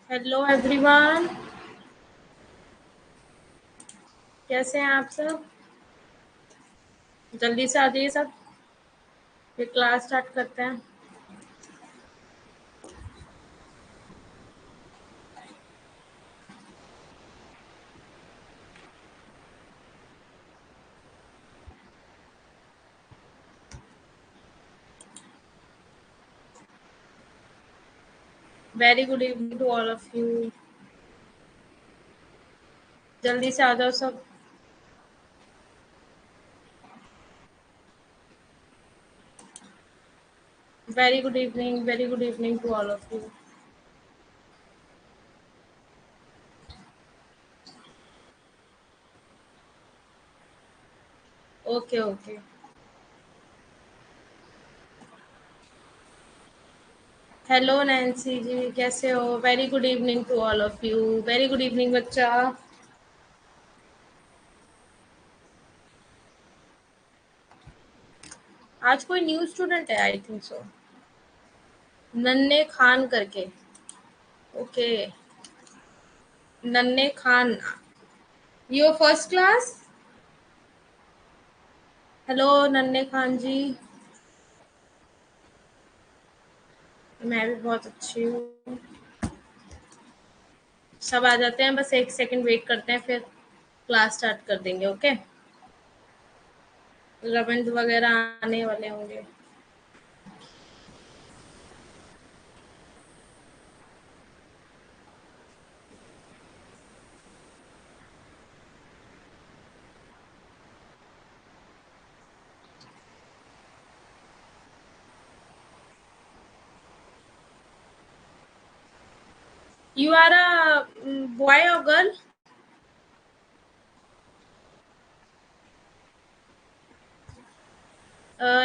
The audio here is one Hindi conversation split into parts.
Hello everyone. कैसे हैं आप सब? जल्दी से आ जाइए सब, फिर क्लास स्टार्ट करते हैं। Very good evening to all of you. जल्दी से आ जाओ सब। Very good evening to all of you. Okay okay. Hello Nancy ji, कैसे हो? Very good evening to all of you. Very good evening बच्चा। आज कोई न्यू स्टूडेंट है, आई थिंक सो। नन्हे खान करके। ओके। नन्हे Khan. Your first class. Hello नन्हे खान जी। मैं भी बहुत अच्छी हूँ। सब आ जाते हैं, बस एक सेकंड वेट करते हैं, फिर क्लास स्टार्ट कर देंगे। ओके। रविंद्र वगैरह आने वाले होंगे। यू आर अ बॉय और गर्ल?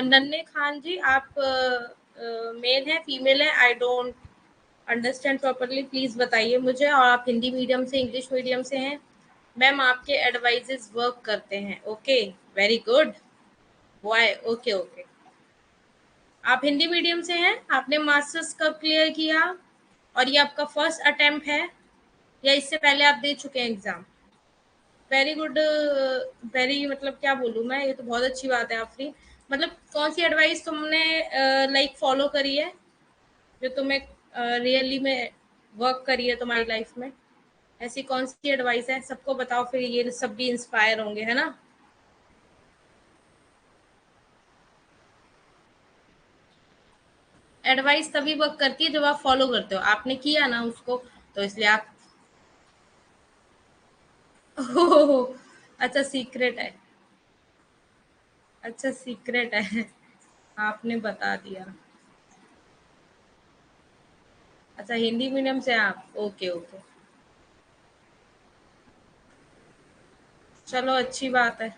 नन्हे खान जी, आप मेल है फीमेल है? I don't understand properly, please बताइए मुझे। और आप हिंदी मीडियम से इंग्लिश मीडियम से हैं? मैम आपके एडवाइजेस वर्क करते हैं। Okay. Very good. Boy. Okay okay. आप हिंदी मीडियम से हैं? आपने मास्टर्स कब क्लियर किया? और ये आपका फर्स्ट अटेम्प्ट है या इससे पहले आप दे चुके हैं एग्जाम? Very good. वेरी मतलब क्या बोलूँ मैं, ये तो बहुत अच्छी बात है। आप फ्री मतलब कौन सी एडवाइस तुमने लाइक फॉलो करी है जो तुम्हें रियली में वर्क करी है तुम्हारी लाइफ में? ऐसी कौन सी एडवाइस है, सबको बताओ, फिर ये सब भी इंस्पायर होंगे, है ना? एडवाइस तभी वर्क करती है जब आप फॉलो करते हो। आपने किया ना उसको, तो इसलिए आप ओह, अच्छा सीक्रेट है। अच्छा सीक्रेट है। आपने बता दिया। अच्छा हिंदी मीडियम से आप। Okay okay. चलो अच्छी बात है।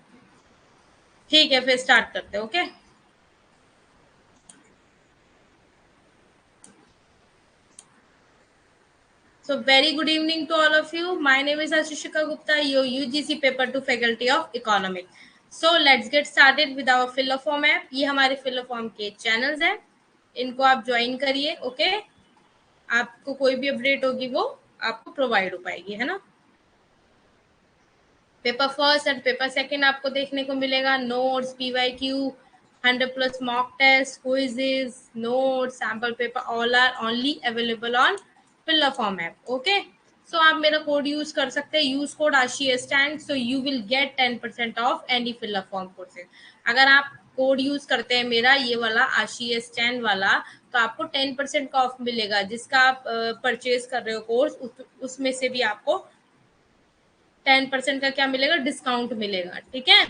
ठीक है, फिर स्टार्ट करते हैं। Okay. So very good evening to all of you. My name is Ashishika Gupta, your UGC paper 2 faculty of economics. So let's get started with our fill form app. ये हमारे fill form के channels हैं, इनको आप ज्वाइन करिए। ओके। आपको कोई भी अपडेट होगी वो आपको प्रोवाइड हो पाएगी, है ना? Paper first and paper second आपको देखने को मिलेगा। Notes, PYQ, 100+ mock test, quizzes, notes, sample paper, all are only available on fill form app. Okay. So आप मेरा कोड यूज कर सकते हैं। Use code Ashi stand, so you will get 10% off any fill form courses. अगर आप कोड यूज करते हैं मेरा ये वाला आशी स्टैंड वाला, तो आपको 10% का ऑफ मिलेगा। जिसका आप परचेज कर रहे हो कोर्स, उसमें से भी आपको 10% का क्या मिलेगा, डिस्काउंट मिलेगा। ठीक है,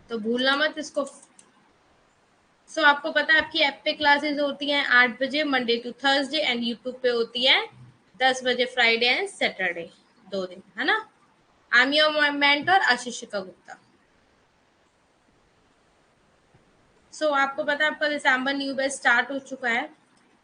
तो भूलना मत इसको। सो आपको पता है आपकी ऐप पे क्लासेस होती हैं 8 बजे Monday to Thursday, and YouTube पे होती है 10 बजे फ्राइडे एंड सैटरडे, 2 दिन, है ना? I am your mentor Ashishika Gupta. So आपको पता है आपका दिसंबर न्यू बैच स्टार्ट हो चुका है।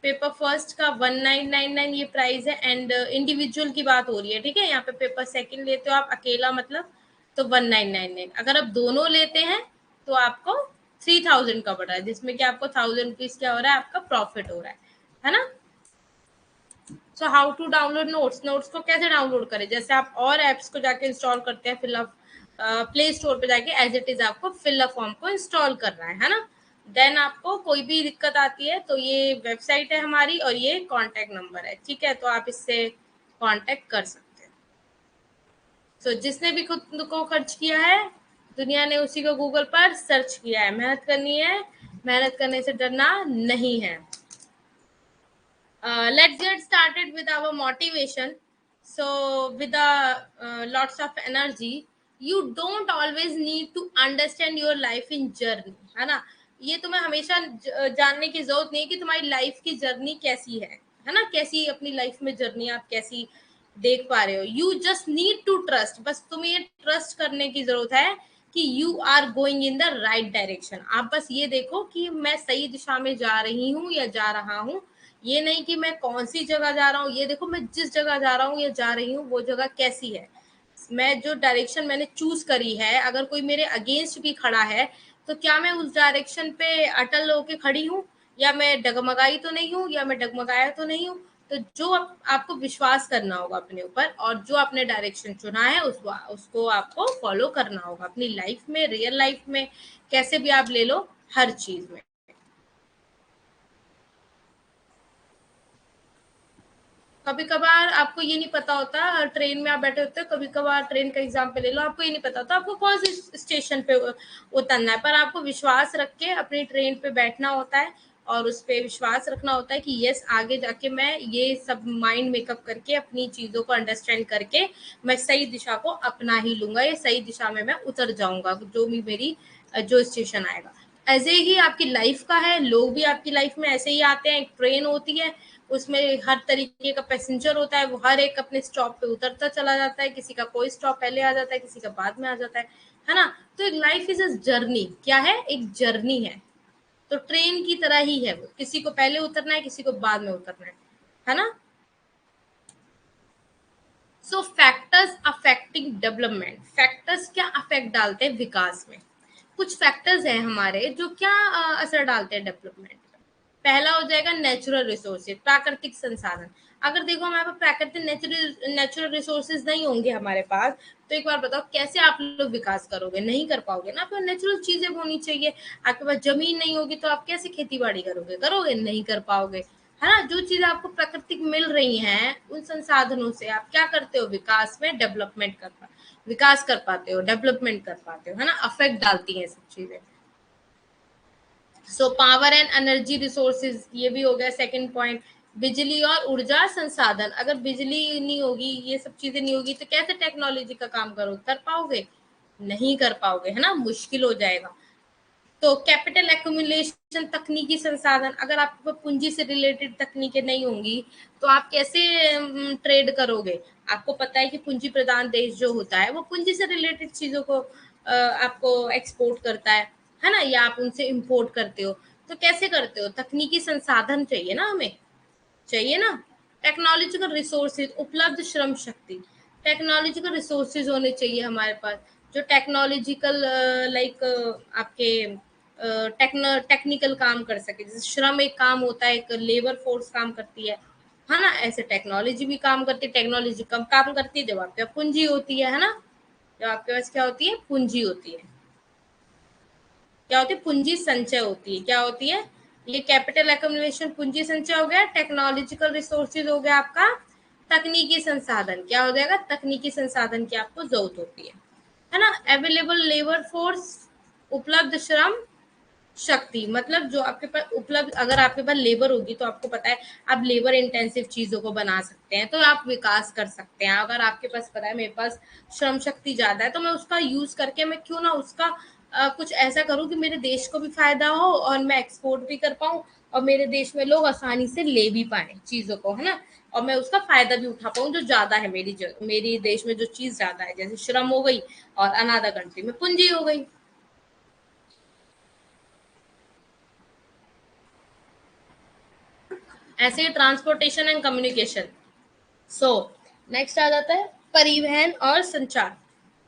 पेपर फर्स्ट का 1999 ये प्राइस है, एंड इंडिविजुअल की बात हो रही है। ठीक है, यहाँ पे पेपर सेकंड लेते हो आप अकेला, मतलब तो 1999। अगर आप दोनों लेते हैं तो आपको 3000 का पड़ रहा है, जिसमें कि आपको 1000 रुपीज क्या हो रहा है, आपका प्रॉफिट हो रहा है ना? So how to download notes, notes को कैसे डाउनलोड करें, जैसे आप और एप्स को जाके इंस्टॉल करते हैं, फिलअप प्ले स्टोर पे जाके एज इट इज आपको फिलअप फॉर्म को इंस्टॉल करना है ना। देन आपको कोई भी दिक्कत आती है तो ये वेबसाइट है हमारी और ये कॉन्टैक्ट नंबर है, ठीक है, तो आप इससे कॉन्टैक्ट कर सकते हैं। सो जिसने भी खुद को खर्च किया है दुनिया ने उसी को गूगल पर सर्च किया है। मेहनत करनी है, मेहनत करने से डरना नहीं है। Let's get started with our motivation. So, with lots of energy, you don't always need to understand your life in journey, है ना। ये तुम्हें हमेशा जानने की जरूरत नहीं है कि तुम्हारी लाइफ की जर्नी कैसी है ना, कैसी अपनी लाइफ में जर्नी आप कैसी देख पा रहे हो। You just need to trust, बस तुम्हें ये ट्रस्ट करने की जरूरत है कि you are going in the right direction. आप बस ये देखो कि मैं सही दिशा में जा रही हूँ या जा रहा हूँ, ये नहीं कि मैं कौन सी जगह जा रहा हूँ, ये देखो मैं जिस जगह जा रहा हूँ या जा रही हूँ वो जगह कैसी है, मैं जो डायरेक्शन मैंने चूज करी है, अगर कोई मेरे अगेंस्ट भी खड़ा है तो क्या मैं उस डायरेक्शन पे अटल होके खड़ी हूँ, या मैं डगमगाई तो नहीं हूँ, या मैं डगमगाया तो नहीं हूँ। तो जो आपको विश्वास करना होगा अपने ऊपर, और जो आपने डायरेक्शन चुना है उसको आपको फॉलो करना होगा अपनी लाइफ में, रियल लाइफ में, कैसे भी आप ले लो, हर चीज में। कभी कभार आपको ये नहीं पता होता, ट्रेन में आप बैठे होते हो, कभी कभार ट्रेन का एग्जाम्पल ले लो, आपको ये नहीं पता होता आपको कौन से स्टेशन पे उतरना है, पर आपको विश्वास रख के अपनी ट्रेन पे बैठना होता है और उस पर विश्वास रखना होता है कि यस, आगे जाके मैं ये सब माइंड मेकअप करके अपनी चीजों को अंडरस्टैंड करके मैं सही दिशा को अपना ही लूंगा, ये सही दिशा में मैं उतर जाऊंगा जो भी मेरी जो स्टेशन आएगा। ऐसे ही आपकी लाइफ का है, लोग भी आपकी लाइफ में ऐसे ही आते हैं। एक ट्रेन होती है, उसमें हर तरीके का पैसेंजर होता है, वो हर एक अपने स्टॉप पे उतरता चला जाता है, किसी का कोई स्टॉप पहले आ जाता है, किसी का बाद में आ जाता है ना। तो एक लाइफ इज अ जर्नी, क्या है, एक जर्नी है। तो ट्रेन की तरह ही है वो, किसी को पहले उतरना है, किसी को बाद में उतरना है ना। सो फैक्टर्स अफेक्टिंग डेवलपमेंट, फैक्टर्स क्या अफेक्ट डालते हैं विकास में। कुछ फैक्टर्स हैं हमारे जो क्या असर डालते हैं डेवलपमेंट में। पहला हो जाएगा नेचुरल रिसोर्सेज, प्राकृतिक संसाधन। अगर देखो हमारे पास प्राकृतिक नेचुरल रिसोर्सेज नहीं होंगे हमारे पास, तो एक बार बताओ कैसे आप लोग विकास करोगे, नहीं कर पाओगे ना। आपको नेचुरल चीजें होनी चाहिए। आपके पास जमीन नहीं होगी तो आप कैसे खेती बाड़ी करोगे, करोगे नहीं, कर पाओगे, है ना। जो चीज आपको प्राकृतिक मिल रही हैं उन संसाधनों से आप क्या करते हो, विकास में डेवलपमेंट विकास कर पाते हो, डेवलपमेंट कर पाते हो, है ना। अफेक्ट डालती हैं सब चीजें। So power and energy resources, ये भी हो गया सेकंड पॉइंट। बिजली और ऊर्जा संसाधन, अगर बिजली नहीं होगी, ये सब चीजें नहीं होगी, तो कैसे टेक्नोलॉजी का काम कर पाओगे, नहीं कर पाओगे, है ना, मुश्किल हो जाएगा। तो कैपिटल एक्यूमुलेशन, तकनीकी संसाधन, अगर आपके पास पूंजी से रिलेटेड तकनीकें नहीं होंगी तो आप कैसे ट्रेड करोगे। आपको पता है कि पूंजी प्रधान देश जो होता है वो पूंजी से रिलेटेड चीजों को आपको एक्सपोर्ट करता है ना, या आप उनसे इंपोर्ट करते हो। तो कैसे करते हो, तकनीकी संसाधन चाहिए ना, हमें चाहिए ना। टेक्नोलॉजिकल रिसोर्सेज, उपलब्ध श्रम शक्ति, टेक्नोलॉजिकल रिसोर्सेज होने चाहिए हमारे पास, जो टेक्नोलॉजिकल लाइक आपके टेक्निकल काम कर सके। जैसे श्रम एक काम होता है, एक लेबर फोर्स काम करती है ना, ऐसे टेक्नोलॉजी भी काम करती है। टेक्नोलॉजी कम काम करती है जब आपके पास पूंजी होती है ना, जब आपके पास क्या होती है, पूंजी होती है। क्या होती है, पूंजी संचय होती है। क्या होती है, ये कैपिटल एक्यूमुलेशन पूंजी संचय हो गया। टेक्नोलॉजिकल रिसोर्सेज हो गया आपका तकनीकी संसाधन, क्या हो जाएगा, तकनीकी संसाधन की आपको जरूरत होती है ना। अवेलेबल लेबर फोर्स, उपलब्ध श्रम शक्ति, मतलब जो आपके पास उपलब्ध, अगर आपके पास लेबर होगी तो आपको पता है आप लेबर इंटेंसिव चीजों को बना सकते हैं, तो आप विकास कर सकते हैं। अगर आपके पास पता है मेरे पास श्रम शक्ति ज्यादा है, तो मैं उसका यूज करके मैं क्यों ना उसका कुछ ऐसा करूं कि मेरे देश को भी फायदा हो और मैं एक्सपोर्ट भी कर पाऊं और मेरे देश में लोग आसानी से ले भी पाए चीजों को, है ना, और मैं उसका फायदा भी उठा पाऊं जो ज्यादा है, मेरी देश में जो चीज ज्यादा है, जैसे श्रम हो गई और अनादर कंट्री में पूंजी हो गई। ऐसे ही transportation and communication. So next आ जाता है परिवहन और संचार।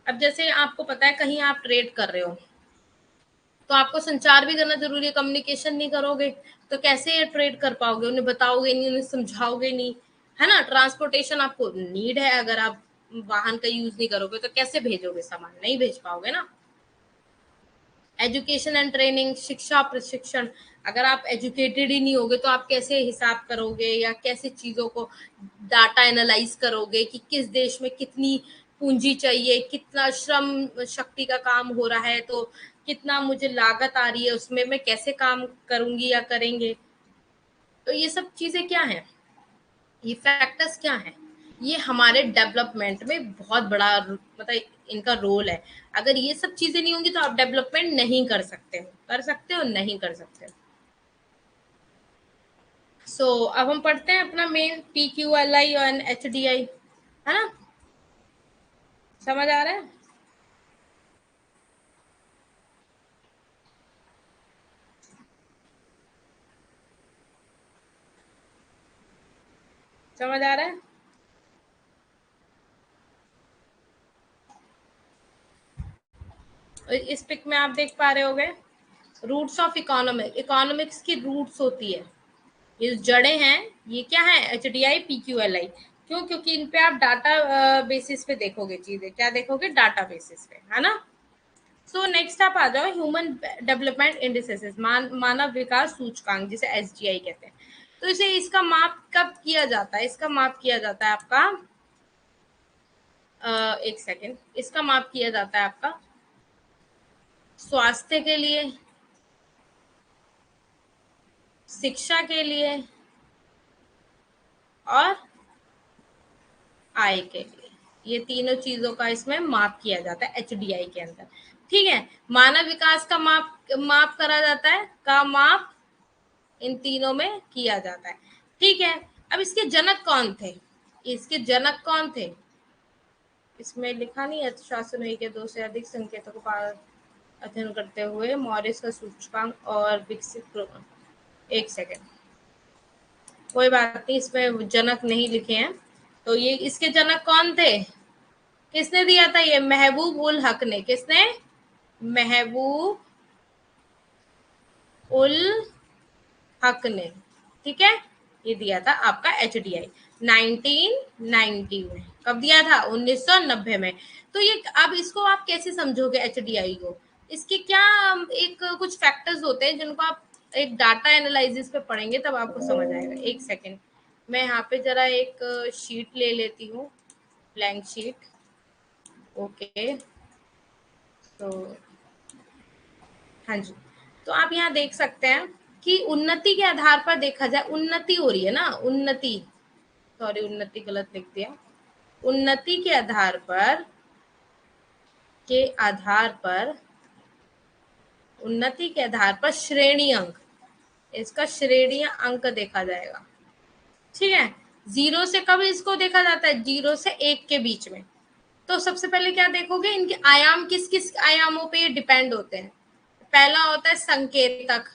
अब जैसे आपको पता है कहीं आप ट्रेड कर रहे हो तो आपको संचार भी करना जरूरी है। कम्युनिकेशन नहीं करोगे तो कैसे ट्रेड कर पाओगे, उन्हें बताओगे नहीं, उन्हें समझाओगे नहीं, है ना। ट्रांसपोर्टेशन आपको नीड है, अगर आप वाहन का यूज नहीं करोगे तो कैसे भेजोगे सामान, नहीं भेज पाओगे ना। एजुकेशन एंड ट्रेनिंग, शिक्षा प्रशिक्षण, अगर आप एजुकेटेड ही नहीं होगे तो आप कैसे हिसाब करोगे या कैसे चीजों को डाटा एनालाइज करोगे कि किस देश में कितनी पूंजी चाहिए, कितना श्रम शक्ति का काम हो रहा है, तो कितना मुझे लागत आ रही है, उसमें मैं कैसे काम करूंगी या करेंगे। तो ये सब चीजें क्या है, ये फैक्टर्स क्या है, ये हमारे डेवलपमेंट में बहुत बड़ा मतलब इनका रोल है। अगर ये सब चीजें नहीं होंगी तो आप डेवलपमेंट नहीं कर सकते हो, कर सकते हो नहीं कर सकते हो। अब हम पढ़ते हैं अपना मेन PQLI और HDI, है ना, समझ आ रहा है। समझ आ रहा है। इस पिक में आप देख पा रहे होगे रूट्स ऑफ इकोनॉमिक्स की रूट्स होती है, ये जड़ें हैं, ये क्या है, HDI PQLI। क्यों, क्योंकि इन पे आप डाटा बेसिस पे देखोगे चीजें, क्या देखोगे, डाटा बेसिस पे, है ना। नेक्स्ट आप आ जाओ ह्यूमन डेवलपमेंट इंडिसेस, मानव विकास सूचकांक, जिसे SDI कहते हैं। तो इसे इसका माप कब किया जाता है, इसका माप किया जाता है आपका एक सेकेंड, इसका माप किया जाता है आपका स्वास्थ्य के लिए, शिक्षा के लिए और आय के लिए, ये तीनों चीजों का इसमें माप किया जाता है HDI के अंदर। ठीक है, मानव विकास का माप माप करा जाता है, का माप इन तीनों में किया जाता है। ठीक है, अब इसके जनक कौन थे, इसके जनक कौन थे, इसमें लिखा नहीं है, शासन के दो से अधिक संकेतों को अध्ययन करते हुए मॉरिस का सूचकांक और विकसित एक सेकेंड, कोई बात नहीं, इसमें जनक नहीं लिखे हैं। तो ये इसके जनक कौन थे, किसने दिया था, ये महबूब उल हक ने, किसने, महबूब उल हक ने, ठीक है, ये दिया था आपका HDI 1990 में। कब दिया था, 1990 में। तो ये अब इसको आप कैसे समझोगे HDI को, इसके क्या एक कुछ फैक्टर्स होते हैं जिनको आप एक डाटा एनालिसिस पे पढ़ेंगे तब आपको समझ आएगा। एक सेकेंड, मैं यहाँ पे जरा एक शीट ले लेती हूँ, ब्लैंक शीट। ओके, तो हाँ जी, तो आप यहाँ देख सकते हैं कि उन्नति के आधार पर देखा जाए, उन्नति हो रही है ना, उन्नति, सॉरी उन्नति गलत लिख दिया, उन्नति के आधार पर, के आधार पर, उन्नति के आधार पर श्रेणी अंक, इसका श्रेणी अंक देखा जाएगा। ठीक है, 0 से कब इसको देखा जाता है, 0 से 1 के बीच में। तो सबसे पहले क्या देखोगे, इनके आयाम किस किस आयामों पे डिपेंड होते हैं। पहला होता है संकेतक,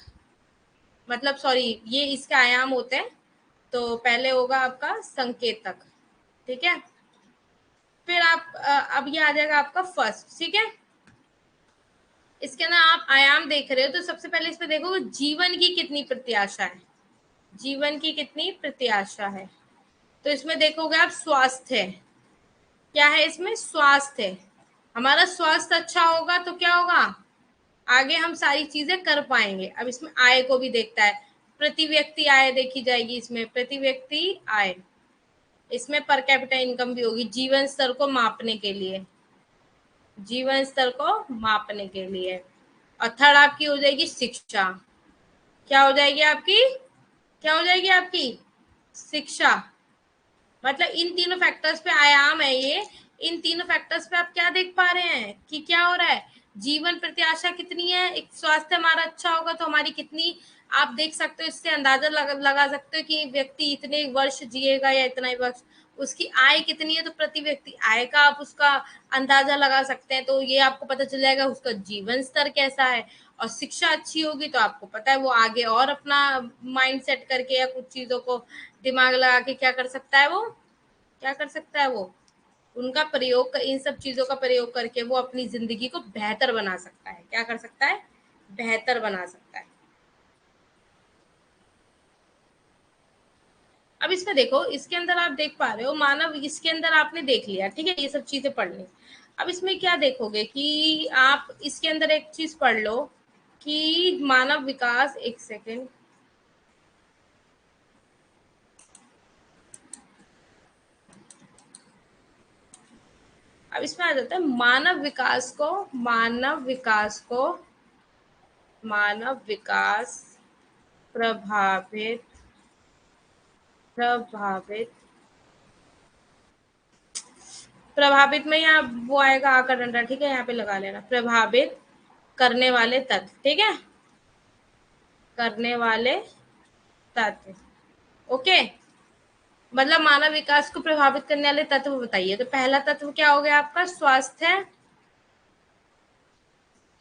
मतलब सॉरी ये इसके आयाम होते हैं। तो पहले होगा आपका संकेतक, ठीक है, फिर आप अब ये आ जाएगा आपका फर्स्ट, ठीक है। इसके अंदर आप आयाम देख रहे हो तो सबसे पहले इस पे देखो जीवन की कितनी प्रत्याशा है, जीवन की कितनी प्रत्याशा है। तो इसमें देखोगे आप स्वास्थ्य, क्या है इसमें, स्वास्थ्य, हमारा स्वास्थ्य अच्छा होगा तो क्या होगा, आगे हम सारी चीजें कर पाएंगे। अब इसमें आय को भी देखता है, प्रति व्यक्ति आय देखी जाएगी, इसमें प्रति व्यक्ति आय, इसमें पर कैपिटा इनकम भी होगी, जीवन स्तर को मापने के लिए, जीवन स्तर को मापने के लिए। और थर्ड आपकी हो जाएगी शिक्षा, क्या हो जाएगी आपकी, क्या हो जाएगी आपकी, शिक्षा। मतलब इन तीनों फैक्टर्स पे आयाम है ये, इन तीनों फैक्टर्स पे आप क्या देख पा रहे हैं कि क्या हो रहा है, जीवन प्रत्याशा कितनी है, एक स्वास्थ्य हमारा अच्छा होगा तो हमारी कितनी, आप देख सकते हो, इससे अंदाजा लगा सकते हो कि व्यक्ति इतने वर्ष जिएगा या इतना ही वर्ष, उसकी आय कितनी है तो प्रति व्यक्ति आय का आप उसका अंदाजा लगा सकते हैं। तो ये आपको पता चल जाएगा उसका जीवन स्तर कैसा है। और शिक्षा अच्छी होगी तो आपको पता है वो आगे और अपना माइंड सेट करके या कुछ चीजों को दिमाग लगा के क्या कर सकता है, वो क्या कर सकता है, वो उनका प्रयोग, इन सब चीजों का प्रयोग करके वो अपनी जिंदगी को बेहतर बना सकता है, क्या कर सकता है, बेहतर बना सकता है। अब इसमें देखो, इसके अंदर आप देख पा रहे हो मानव, इसके अंदर आपने देख लिया, ठीक है, ये सब चीजें पढ़ ली। अब इसमें क्या देखोगे कि आप इसके अंदर एक चीज पढ़ लो कि मानव विकास, एक सेकेंड, अब इसमें आ जाता है मानव विकास को, मानव विकास को, मानव विकास प्रभावित, प्रभावित, प्रभावित में यहाँ वो आएगा आकर डंडा, ठीक है, यहाँ पे लगा लेना, प्रभावित करने वाले तत्व, ठीक है, करने वाले तत्व, ओके। मतलब मानव विकास को प्रभावित करने वाले तत्व बताइए, तो पहला तत्व क्या हो गया आपका, स्वास्थ्य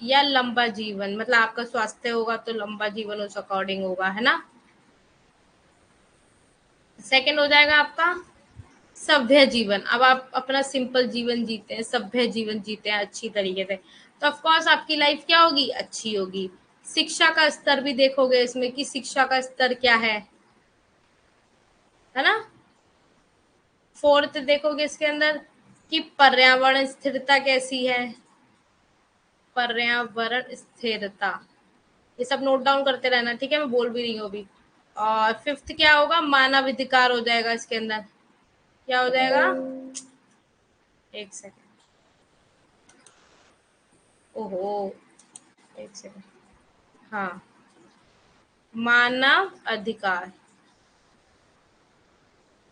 या लंबा जीवन, मतलब आपका स्वास्थ्य होगा तो लंबा जीवन उस अकॉर्डिंग होगा, है ना। सेकंड हो जाएगा आपका सभ्य जीवन, अब आप अपना सिंपल जीवन जीते हैं, सभ्य जीवन जीते हैं अच्छी तरीके से, तो ऑफ कोर्स आपकी लाइफ क्या होगी, अच्छी होगी। शिक्षा का स्तर भी देखोगे इसमें कि शिक्षा का स्तर क्या है ना। फोर्थ देखोगे इसके अंदर कि पर्यावरण स्थिरता कैसी है, पर्यावरण स्थिरता, ये सब नोट डाउन करते रहना, ठीक है, मैं बोल भी रही हूँ अभी। और फिफ्थ क्या होगा, मानव अधिकार हो जाएगा इसके अंदर, क्या हो जाएगा, एक सेकेंड, ओहो, एक सेकेंड, हाँ, मानव अधिकार,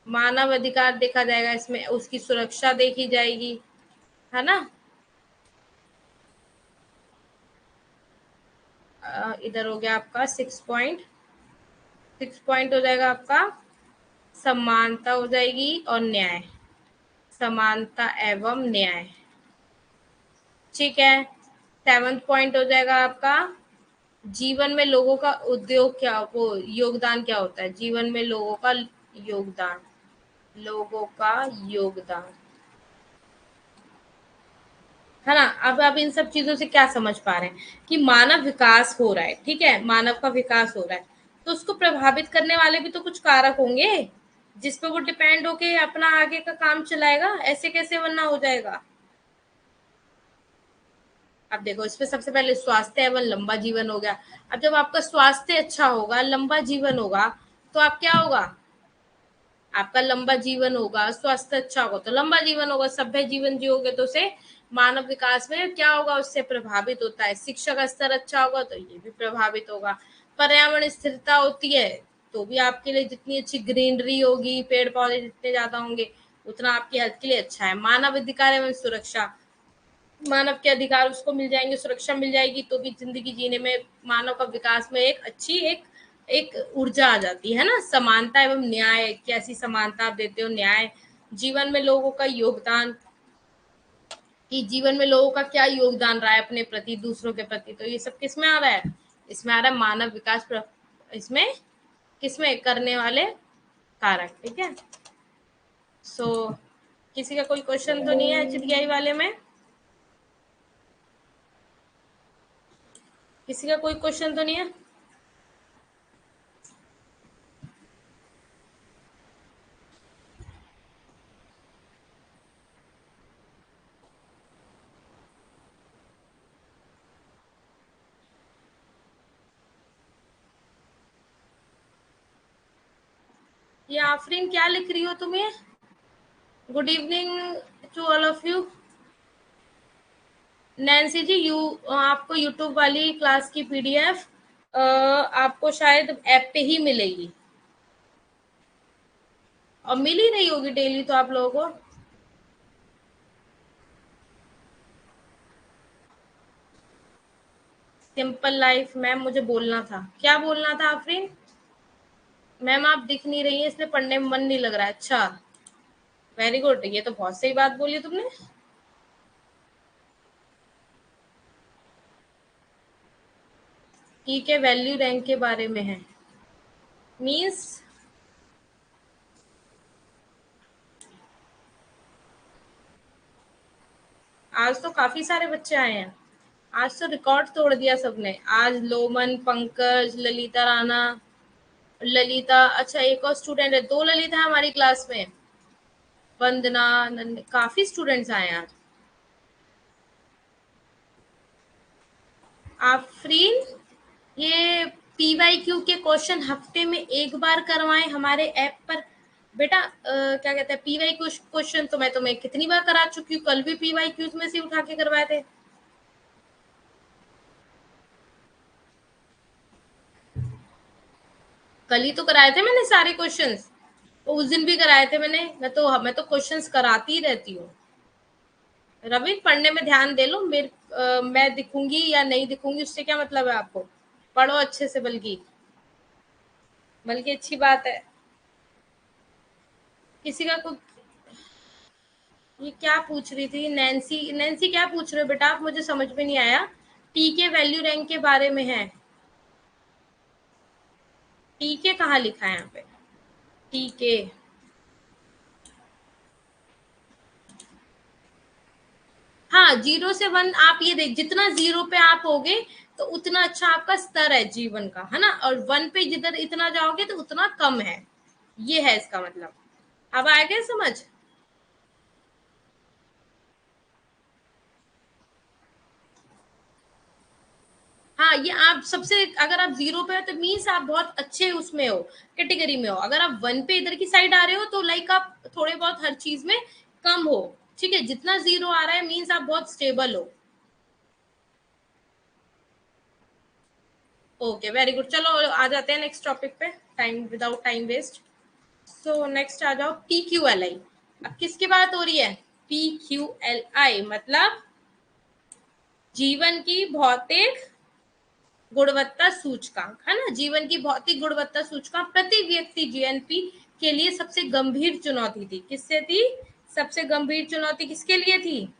मानव अधिकार देखा जाएगा इसमें, उसकी सुरक्षा देखी जाएगी, है ना। इधर हो गया आपका 6 पॉइंट, 6 पॉइंट हो जाएगा आपका समानता हो जाएगी और न्याय, समानता एवं न्याय, ठीक है। सेवंथ पॉइंट हो जाएगा आपका जीवन में लोगों का उद्योग क्या, वो योगदान क्या होता है, जीवन में लोगों का योगदान, लोगों का योगदान, है ना। अब आप इन सब चीजों से क्या समझ पा रहे हैं कि मानव विकास हो रहा है, ठीक है, मानव का विकास हो रहा है, तो उसको प्रभावित करने वाले भी तो कुछ कारक होंगे जिसपे वो डिपेंड होके अपना आगे का काम चलाएगा, ऐसे कैसे वरना हो जाएगा। अब देखो इसमें सबसे पहले स्वास्थ्य एवं लंबा जीवन हो गया। अब जब आपका स्वास्थ्य अच्छा होगा, लंबा जीवन होगा, तो आप क्या होगा, आपका लंबा जीवन होगा, स्वास्थ्य अच्छा होगा तो लंबा जीवन होगा, सभ्य जीवन जियोगे तो उसे मानव विकास में क्या होगा, उससे प्रभावित होता है। शिक्षा का स्तर अच्छा होगा तो ये भी प्रभावित होगा। पर्यावरण स्थिरता होती है तो भी आपके लिए जितनी अच्छी ग्रीनरी होगी, पेड़ पौधे जितने ज्यादा होंगे, उतना आपकी हेल्थ के लिए अच्छा है। मानव अधिकार एवं सुरक्षा, मानव के अधिकार उसको मिल जाएंगे, सुरक्षा मिल जाएगी, तो भी जिंदगी जीने में, मानव का विकास में एक अच्छी एक एक ऊर्जा आ जाती है ना। समानता एवं न्याय, कैसी समानता आप देते हो, न्याय, जीवन में लोगों का योगदान, कि जीवन में लोगों का क्या योगदान रहा है अपने प्रति, दूसरों के प्रति, तो ये सब किस में आ रहा है, इसमें आ रहा है मानव विकास इसमें किसमें करने वाले कारक, ठीक है। सो किसी का कोई क्वेश्चन तो नहीं है एचडीआई वाले में, किसी का कोई क्वेश्चन तो नहीं है। ये आफरीन क्या लिख रही हो तुम्हें, good evening to all of you. Nancy ji, आपको यूट्यूब वाली क्लास की पीडीएफ आपको शायद ऐप पे ही मिलेगी, और मिल ही रही होगी डेली तो आप लोगों को। सिंपल लाइफ मैम, मुझे बोलना था, क्या बोलना था आफरीन। मैम आप दिख नहीं रही है इसलिए पढ़ने में मन नहीं लग रहा है, अच्छा, वेरी गुड, ये तो बहुत सही बात बोली तुमने। ई के वैल्यू रैंक के बारे में है, मीन्स आज तो काफी सारे बच्चे आए हैं, आज तो रिकॉर्ड तोड़ दिया सबने, आज लोमन, पंकज, ललिता राणा, ललिता, अच्छा एक और स्टूडेंट है, 2 ललिता है हमारी क्लास में। वंदना, काफी स्टूडेंट्स आए हैं आज। आफरीन, ये पीवाईक्यू के क्वेश्चन हफ्ते में एक बार करवाएं हमारे ऐप पर। बेटा क्या कहते हैं, पीवाईक्यू क्वेश्चन तो मैं तुम्हें कितनी बार करा चुकी हूँ, कल भी पीवाईक्यूज में से उठा के करवाए थे। कल ही तो कराए थे मैंने सारे क्वेश्चंस, उस दिन भी कराए थे मैंने। मैं तो क्वेश्चंस कराती ही रहती हूँ। रवि, पढ़ने में ध्यान दे लो। मैं दिखूंगी या नहीं दिखूंगी उससे क्या मतलब है आपको। पढ़ो अच्छे से, बल्कि बल्कि अच्छी बात है। किसी का कुछ, ये क्या पूछ रही थी नैन्सी? नैन्सी क्या पूछ रहे हो बेटा आप, मुझे समझ में नहीं आया। टी के वैल्यू रैंक के बारे में है। टी के कहाँ लिखा है यहाँ पे? टी के, हाँ 0 से 1। आप ये देख, जितना 0 पे आप होगे तो उतना अच्छा आपका स्तर है जीवन का, है ना। और 1 पे जिधर इतना जाओगे तो उतना कम है। ये है इसका मतलब। अब आ गया समझ? हाँ, ये आप सबसे, अगर आप 0 पे हो तो मीन्स आप बहुत अच्छे उसमें हो, कैटेगरी में हो। अगर आप 1 पे इधर की साइड आ रहे हो तो लाइक आप थोड़े बहुत हर चीज में कम हो। ठीक है, जितना 0 आ रहा है मीन्स आप बहुत स्टेबल हो। Okay, very good. चलो आ जाते हैं नेक्स्ट टॉपिक पे, time without time waste. So next आ जाओ, पी क्यू एल आई। अब किसकी बात हो रही है? पी क्यू एल आई मतलब जीवन की भौतिक गुणवत्ता सूचकांक, है ना। जीवन की भौतिक गुणवत्ता सूचकांक प्रति व्यक्ति जीएनपी के लिए सबसे गंभीर चुनौती थी। किससे थी? सबसे गंभीर चुनौती किसके लिए थी?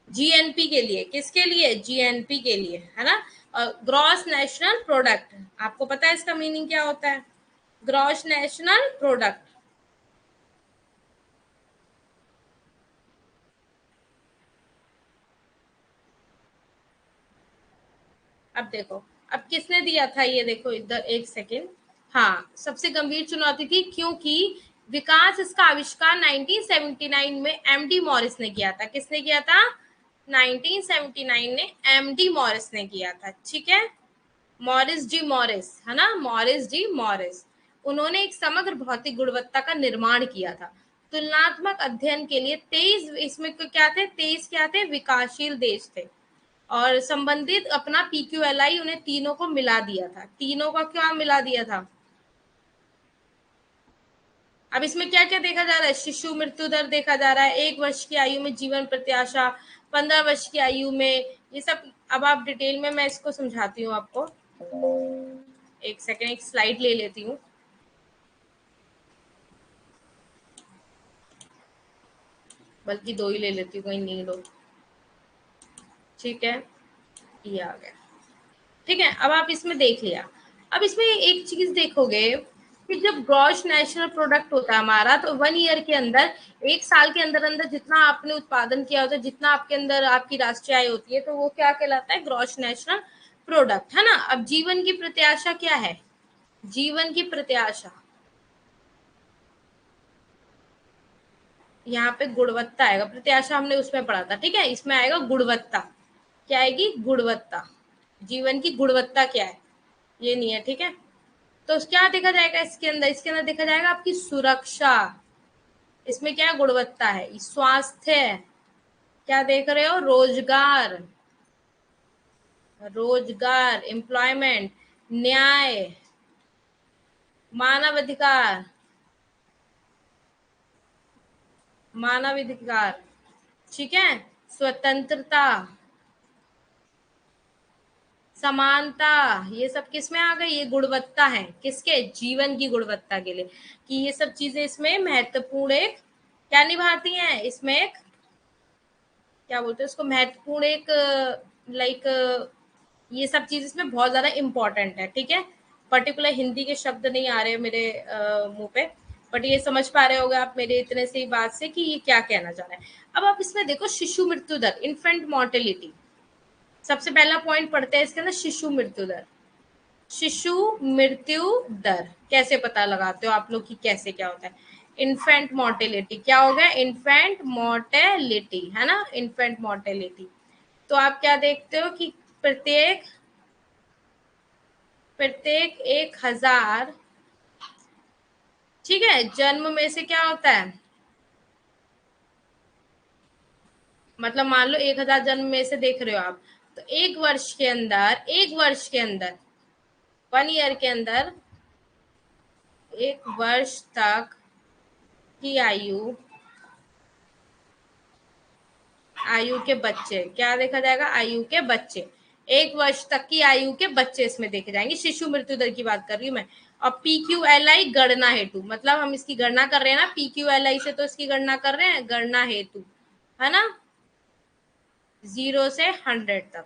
जीएनपी के लिए। किसके लिए? जीएनपी के लिए, है ना। ग्रॉस नेशनल प्रोडक्ट, आपको पता है इसका मीनिंग क्या होता है? Gross national product. अब देखो, अब किसने दिया था ये, देखो इधर एक सेकेंड। हाँ, सबसे गंभीर चुनौती थी क्योंकि विकास, इसका आविष्कार 1979 में एमडी मॉरिस ने किया था। किसने किया था? 1979 में एमडी मॉरिस ने किया था। ठीक है, मॉरिस जी मॉरिस, है ना, मॉरिस जी मॉरिस। उन्होंने एक समग्र भौतिक गुणवत्ता का निर्माण किया था। तुलनात्मक अध्ययन के लिए 23, इसमें क्या थे, 23 क्या थे, विकासशील देश थे। और संबंधित अपना पीक्यूएलआई उन्हें तीनों को मिला दिया था। तीनों का क्या मिला दिया था? अब इसमें क्या क्या देखा जा रहा है? शिशु मृत्यु दर देखा जा रहा है, 1 वर्ष की आयु में जीवन प्रत्याशा, 15 वर्ष की आयु में, ये सब। अब आप डिटेल में मैं इसको समझाती हूँ आपको। एक सेकेंड, एक स्लाइड ले लेती हूँ, बल्कि 2 ही ले लेती हूँ, कोई नहीं लो। ठीक है, ये आ गया। ठीक है, अब आप इसमें देख लिया। अब इसमें एक चीज देखोगे कि जब ग्रॉस नेशनल प्रोडक्ट होता है हमारा, तो 1 ईयर के अंदर, 1 साल के अंदर अंदर जितना आपने उत्पादन किया होता है, जितना आपके अंदर आपकी राष्ट्रीय आय होती है, तो वो क्या कहलाता है? ग्रॉस नेशनल प्रोडक्ट, है ना। अब जीवन की प्रत्याशा क्या है? जीवन की प्रत्याशा, यहाँ पे गुणवत्ता आएगा, प्रत्याशा हमने उसमें पढ़ा था। ठीक है, इसमें आएगा गुणवत्ता। क्या आएगी? गुणवत्ता। जीवन की गुणवत्ता क्या है, ये नहीं है। ठीक है, तो क्या देखा जाएगा इसके अंदर? इसके अंदर देखा जाएगा आपकी सुरक्षा। इसमें क्या गुणवत्ता है? स्वास्थ्य। क्या देख रहे हो? रोजगार, रोजगार, एम्प्लॉयमेंट, न्याय, मानवाधिकार, मानवाधिकार। ठीक है, स्वतंत्रता, समानता, ये सब किस में आ गई? ये गुणवत्ता है। किसके? जीवन की गुणवत्ता के लिए। कि ये सब चीजें इसमें महत्वपूर्ण एक क्या निभाती हैं? इसमें एक क्या बोलते हैं उसको, महत्वपूर्ण एक, लाइक, ये सब चीज इसमें बहुत ज्यादा इंपॉर्टेंट है। ठीक है, पर्टिकुलर हिंदी के शब्द नहीं आ रहे मेरे मुंह पे, बट ये समझ पा रहे होगे आप मेरे इतने से ही बात से कि ये क्या कहना चाह रहा है। अब आप इसमें देखो, शिशु मृत्यु दर, इन्फेंट मोर्टेलिटी, सबसे पहला पॉइंट पढ़ते हैं इसके अंदर, शिशु मृत्यु दर। शिशु मृत्यु दर कैसे पता लगाते हो आप लोग की, कैसे क्या होता है? इन्फेंट मोर्टेलिटी क्या हो गया? इन्फेंट मोर्टेलिटी है ना, इन्फेंट मोर्टेलिटी। तो आप क्या देखते हो कि प्रत्येक प्रत्येक 1,000, ठीक है, जन्म में से क्या होता है, मतलब मान लो 1,000 जन्म में से देख रहे हो आप, तो एक वर्ष के अंदर 1 ईयर के अंदर, 1 वर्ष तक की आयु आयु के बच्चे, क्या देखा जाएगा? आयु के बच्चे, 1 वर्ष तक की आयु के बच्चे इसमें देखे जाएंगे। शिशु मृत्यु दर की बात कर रही हूँ मैं। और PQLI गणना हेतु, मतलब हम इसकी गणना कर रहे हैं ना, PQLI से तो इसकी गणना कर रहे हैं, गणना हेतु, है ना, 0 से 100 तक,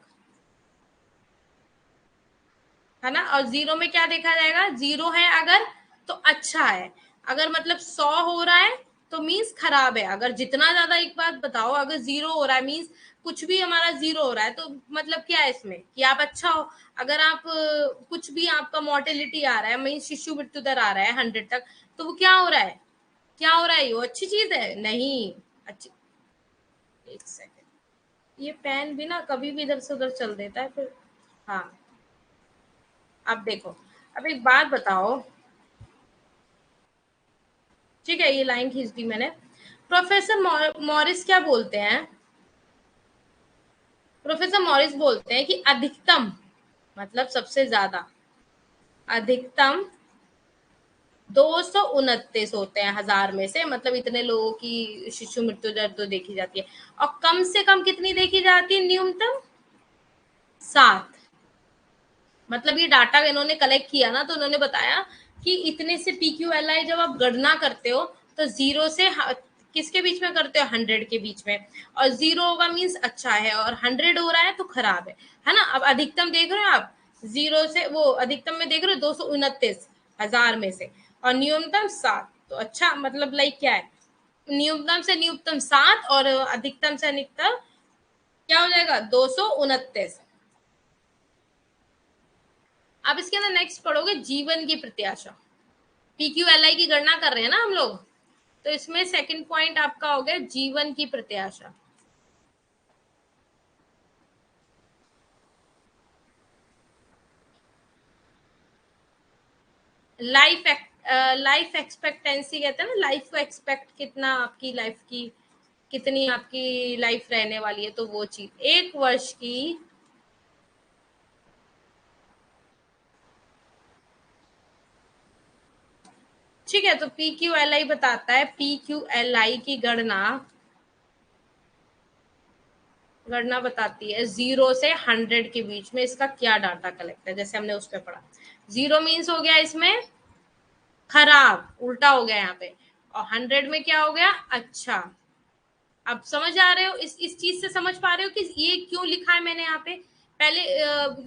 है ना। और 0 में क्या देखा जाएगा? 0 है अगर तो अच्छा है, अगर मतलब 100 हो रहा है तो मीन्स खराब है। अगर जितना ज्यादा, एक बात बताओ, अगर 0 हो रहा है मीन्स कुछ भी हमारा 0 हो रहा है तो मतलब क्या है इसमें कि आप अच्छा हो। अगर आप कुछ भी आपका मोर्टेलिटी आ रहा है, मीन्स शिशु मृत्यु दर आ रहा है 100 तक, तो वो क्या हो रहा है? क्या हो रहा है? वो अच्छी चीज है? नहीं अच्छी। एक सेकेंड, ये पेन भी ना कभी भी इधर से उधर चल देता है फिर। हाँ, अब देखो, अब एक बात बताओ, ठीक है, ये लाइन खींच दी मैंने। प्रोफेसर मॉरिस क्या बोलते हैं? प्रोफेसर मॉरिस बोलते हैं कि अधिकतम, मतलब सबसे ज्यादा, अधिकतम 229 होते हैं 1,000 में से, मतलब इतने लोगों की शिशु मृत्यु दर तो देखी जाती है। और कम से कम कितनी देखी जाती है? न्यूनतम 7। मतलब ये डाटा इन्होंने कलेक्ट किया ना, तो उन्होंने बताया कि इतने से PQLI जब आप गणना करते हो तो 0 से किसके बीच में करते हो? 100 के बीच में। और 0 होगा मीन्स अच्छा है, और 100 हो रहा है तो खराब है ना। अब अधिकतम देख रहे हो आप, 0 से वो अधिकतम में देख रहे हो 229 हजार में से, और न्यूनतम 7, तो अच्छा मतलब लाइक क्या है, न्यूनतम से न्यूनतम 7 और अधिकतम से अधिकतम क्या हो जाएगा? 229। अब इसके अंदर नेक्स्ट पढ़ोगे जीवन की प्रत्याशा। PQLI की गणना कर रहे हैं ना हम लोग, तो इसमें सेकंड पॉइंट आपका हो गया जीवन की प्रत्याशा। लाइफ लाइफ एक्सपेक्टेंसी कहते हैं ना, लाइफ को एक्सपेक्ट कितना आपकी लाइफ की, कितनी आपकी लाइफ रहने वाली है, तो वो चीज 1 वर्ष की, ठीक है। तो PQLI बताता है, PQLI की गणना बताती है 0 से 100 के बीच में इसका क्या डाटा कलेक्ट है। जैसे हमने उस पर पढ़ा, 0 मीन्स हो गया इसमें खराब, उल्टा हो गया यहाँ पे, और 100 में क्या हो गया? अच्छा। अब समझ आ रहे हो, इस चीज से समझ पा रहे हो कि ये क्यों लिखा है मैंने यहाँ पे? पहले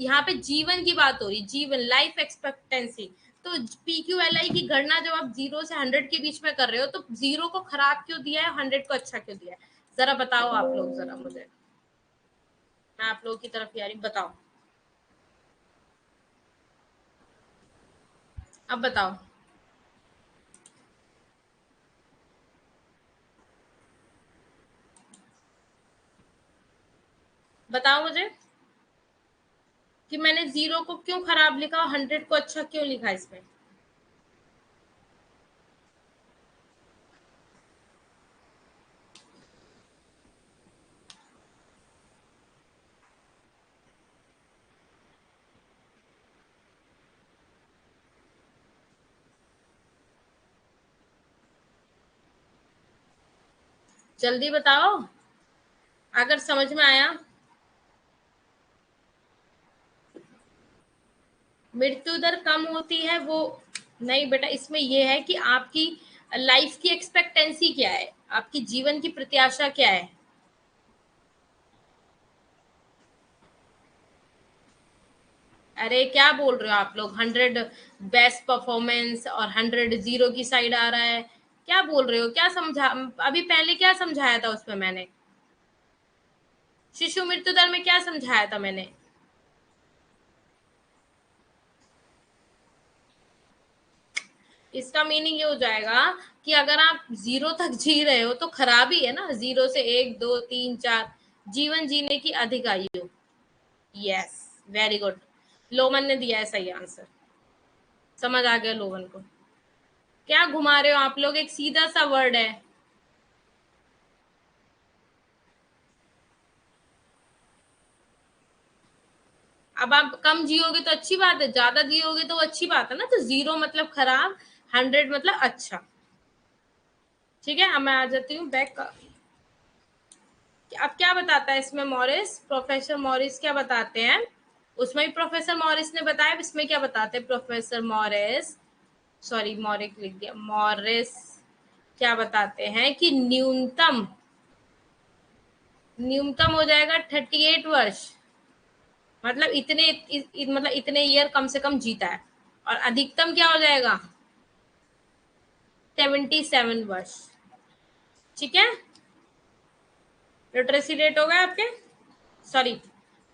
यहाँ पे जीवन की बात हो रही, जीवन, लाइफ एक्सपेक्टेंसी। तो PQLI की गणना जब आप 0 से 100 के बीच में कर रहे हो, तो 0 को खराब क्यों दिया है, 100 को अच्छा क्यों दिया है? जरा बताओ आप लोग, जरा मुझे, मैं आप लोगों की तरफ आ रही, बताओ, अब बताओ, बताओ मुझे कि मैंने 0 को क्यों खराब लिखा और 100 को अच्छा क्यों लिखा इसमें? जल्दी बताओ, अगर समझ में आया। मृत्यु दर कम होती है वो, नहीं बेटा, इसमें ये है कि आपकी लाइफ की एक्सपेक्टेंसी क्या है, आपकी जीवन की प्रत्याशा क्या है। अरे क्या बोल रहे हो आप लोग, 100 बेस्ट परफॉर्मेंस और 100 0 की साइड आ रहा है, क्या बोल रहे हो? क्या समझा अभी, पहले क्या समझाया था उसमें मैंने? शिशु मृत्यु दर में क्या समझाया था मैंने? इसका मीनिंग ये हो जाएगा कि अगर आप 0 तक जी रहे हो तो खराब ही है ना, 0 से 1 2 3 4, जीवन जीने की अधिक आयु। यस, वेरी गुड, लोमन ने दिया है सही आंसर। समझ आ गया लोगन को? क्या घुमा रहे हो आप लोग, एक सीधा सा वर्ड है। अब आप कम जियोगे तो अच्छी बात है, ज्यादा जियोगे तो अच्छी बात है ना। तो 0 मतलब खराब, 100 मतलब अच्छा। ठीक है, अब मैं आ जाती हूँ बैक। अब क्या बताता है इसमें मॉरिस, प्रोफेसर मॉरिस क्या बताते हैं? उसमें भी प्रोफेसर मॉरिस ने बताया, इसमें क्या बताते हैं प्रोफेसर मॉरिस, सॉरी मॉरिक लिख दिया, मॉरिस क्या बताते हैं कि न्यूनतम, न्यूनतम हो जाएगा 38 वर्ष, मतलब मतलब इतने ईयर कम से कम जीता है। और अधिकतम क्या हो जाएगा? 77 वर्ष। ठीक है, लिटरेसी रेट हो गए आपके, सॉरी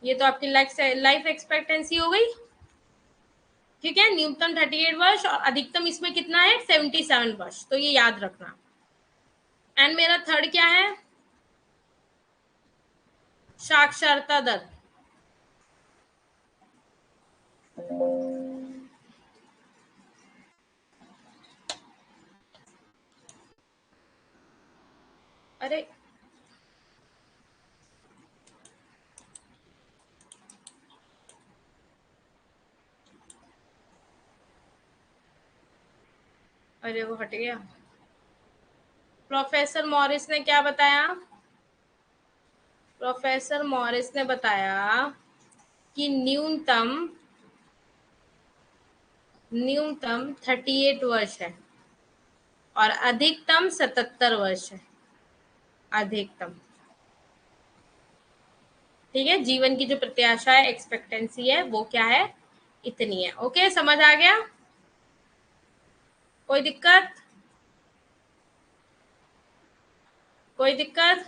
ये तो आपकी लाइफ एक्सपेक्टेंसी हो गई। ठीक है, न्यूनतम 38 वर्ष और अधिकतम इसमें कितना है? 77 वर्ष, तो ये याद रखना। एंड मेरा थर्ड क्या है? साक्षरता दर। अरे अरे वो हट गया। प्रोफेसर मॉरिस ने क्या बताया? प्रोफेसर मॉरिस ने बताया कि न्यूनतम, न्यूनतम 38 वर्ष है और अधिकतम 77 वर्ष है, अधिकतम। ठीक है, जीवन की जो प्रत्याशा है, एक्सपेक्टेंसी है, वो क्या है? इतनी है। ओके, समझ आ गया? कोई दिक्कत? कोई दिक्कत?